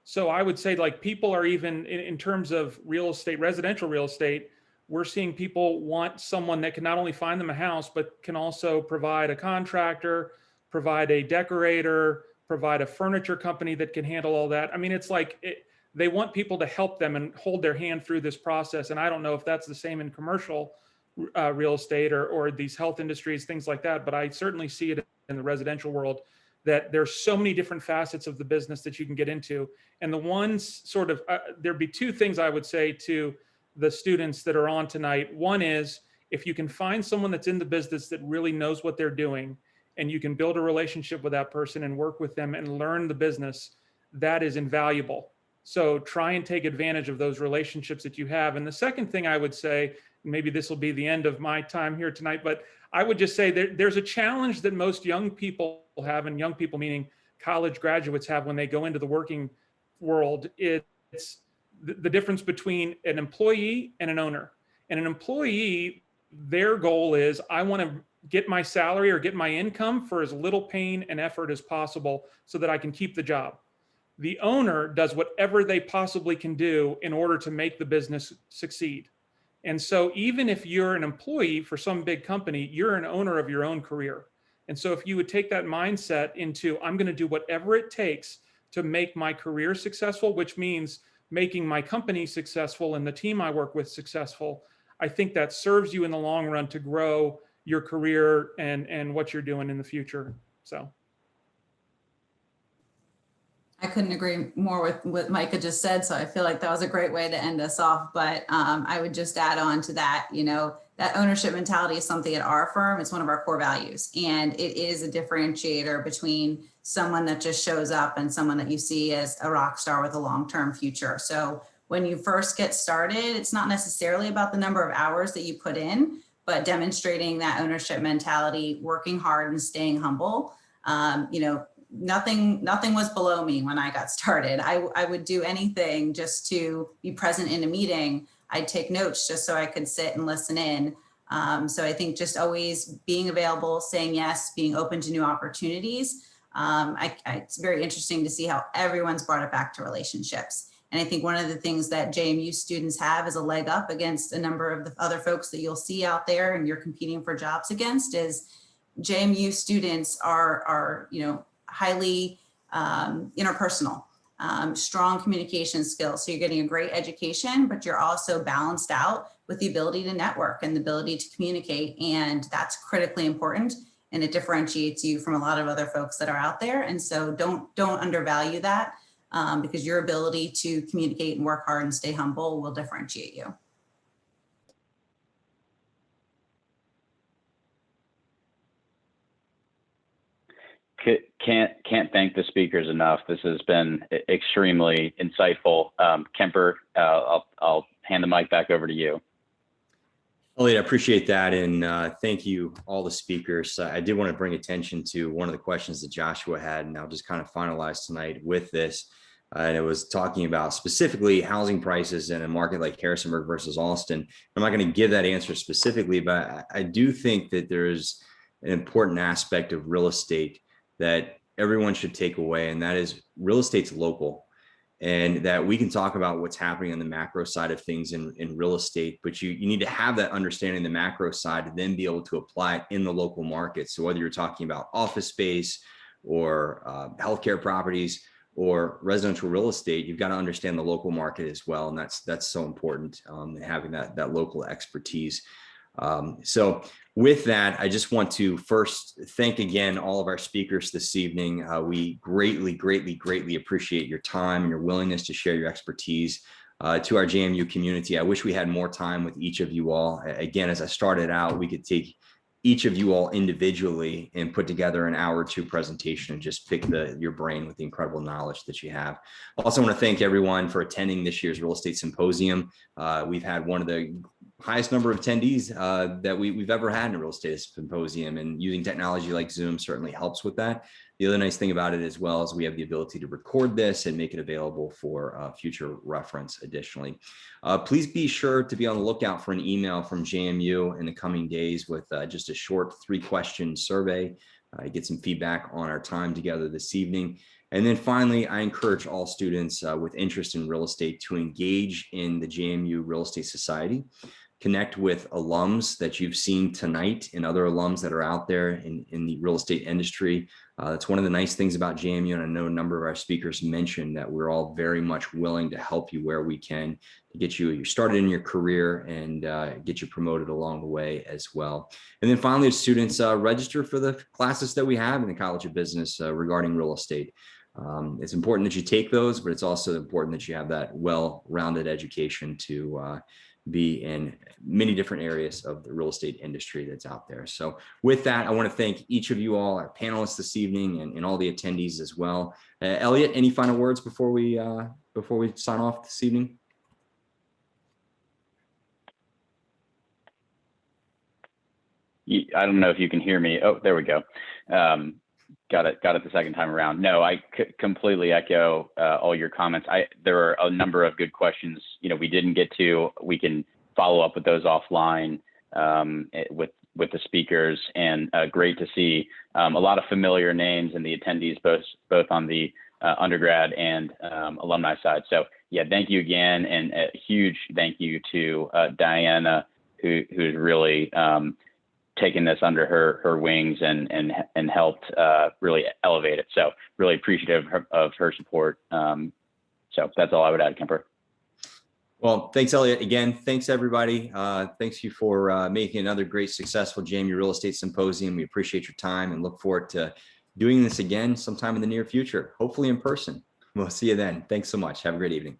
so I would say, like, people are even in terms of real estate, residential real estate, we're seeing people want someone that can not only find them a house, but can also provide a contractor, provide a decorator, provide a furniture company that can handle all that. I mean, it's like they want people to help them and hold their hand through this process. And I don't know if that's the same in commercial real estate or these health industries, things like that. But I certainly see it in the residential world, that there's so many different facets of the business that you can get into. And the ones sort of, there'd be 2 things I would say to the students that are on tonight. One is, if you can find someone that's in the business that really knows what they're doing, and you can build a relationship with that person and work with them and learn the business, that is invaluable. So try and take advantage of those relationships that you have. And the second thing I would say, maybe this will be the end of my time here tonight, but I would just say there's a challenge that most young people have, and young people meaning college graduates have when they go into the working world. It's the difference between an employee and an owner. And an employee, their goal is, I want to get my salary or get my income for as little pain and effort as possible so that I can keep the job. The owner does whatever they possibly can do in order to make the business succeed. And so even if you're an employee for some big company, you're an owner of your own career. And so if you would take that mindset into, I'm going to do whatever it takes to make my career successful, which means making my company successful and the team I work with successful, I think that serves you in the long run to grow your career and what you're doing in the future. So I couldn't agree more with what Micah just said. So I feel like that was a great way to end us off. But I would just add on to that, that ownership mentality is something at our firm. It's one of our core values. And it is a differentiator between someone that just shows up and someone that you see as a rock star with a long-term future. So when you first get started, it's not necessarily about the number of hours that you put in, but demonstrating that ownership mentality, working hard and staying humble. Nothing was below me when I got started. I would do anything just to be present in a meeting. I'd take notes just so I could sit and listen in. So I think just always being available, saying yes, being open to new opportunities. It's very interesting to see how everyone's brought it back to relationships. And I think one of the things that JMU students have as a leg up against a number of the other folks that you'll see out there and you're competing for jobs against is JMU students are highly interpersonal, strong communication skills. So you're getting a great education, but you're also balanced out with the ability to network and the ability to communicate. And that's critically important. And it differentiates you from a lot of other folks that are out there. And so don't undervalue that because your ability to communicate and work hard and stay humble will differentiate you. Can't thank the speakers enough. This has been extremely insightful. Kemper, I'll hand the mic back over to you. Elliott, I appreciate that. And thank you, all the speakers. I did want to bring attention to one of the questions that Joshua had, and I'll just kind of finalize tonight with this. And it was talking about specifically housing prices in a market like Harrisonburg versus Austin. I'm not going to give that answer specifically, but I do think that there's an important aspect of real estate that everyone should take away, and that is real estate's local, and that we can talk about what's happening on the macro side of things in real estate, but you need to have that understanding the macro side and then be able to apply it in the local market. So whether you're talking about office space or healthcare properties or residential real estate, you've got to understand the local market as well, and that's so important, having that local expertise. So with that, I just want to first thank again all of our speakers this evening. We greatly appreciate your time and your willingness to share your expertise to our JMU community. I wish we had more time with each of you all. Again, as I started out, we could take each of you all individually and put together an hour or two presentation and just pick your brain with the incredible knowledge that you have. I also want to thank everyone for attending this year's Real Estate Symposium. We've had one of the highest number of attendees that we've ever had in a Real Estate Symposium, and using technology like Zoom certainly helps with that. The other nice thing about it as well is we have the ability to record this and make it available for future reference additionally. Please be sure to be on the lookout for an email from JMU in the coming days with just a short 3-question survey. Get some feedback on our time together this evening. And then finally, I encourage all students with interest in real estate to engage in the JMU Real Estate Society. Connect with alums that you've seen tonight and other alums that are out there in the real estate industry. That's one of the nice things about JMU, and I know a number of our speakers mentioned that we're all very much willing to help you where we can to get you started in your career and get you promoted along the way as well. And then finally, students register for the classes that we have in the College of Business regarding real estate. It's important that you take those, but it's also important that you have that well-rounded education to be in many different areas of the real estate industry that's out there. So with that, I want to thank each of you all, our panelists this evening, and all the attendees as well. Elliott, any final words before we sign off this evening? I don't know if you can hear me. Oh, there we go. Got it the second time around. No, I completely echo all your comments. There are a number of good questions, we didn't get to. We can follow up with those offline with the speakers, and great to see a lot of familiar names in the attendees, both on the undergrad and alumni side. So yeah, thank you again, and a huge thank you to Diana, who's really taken this under her wings and helped really elevate it. So really appreciative of her support. So that's all I would add, Kemper. Well, thanks, Elliott. Again, thanks, everybody. Thanks you for making another great, successful JMU Real Estate Symposium. We appreciate your time and look forward to doing this again sometime in the near future, hopefully in person. We'll see you then. Thanks so much. Have a great evening.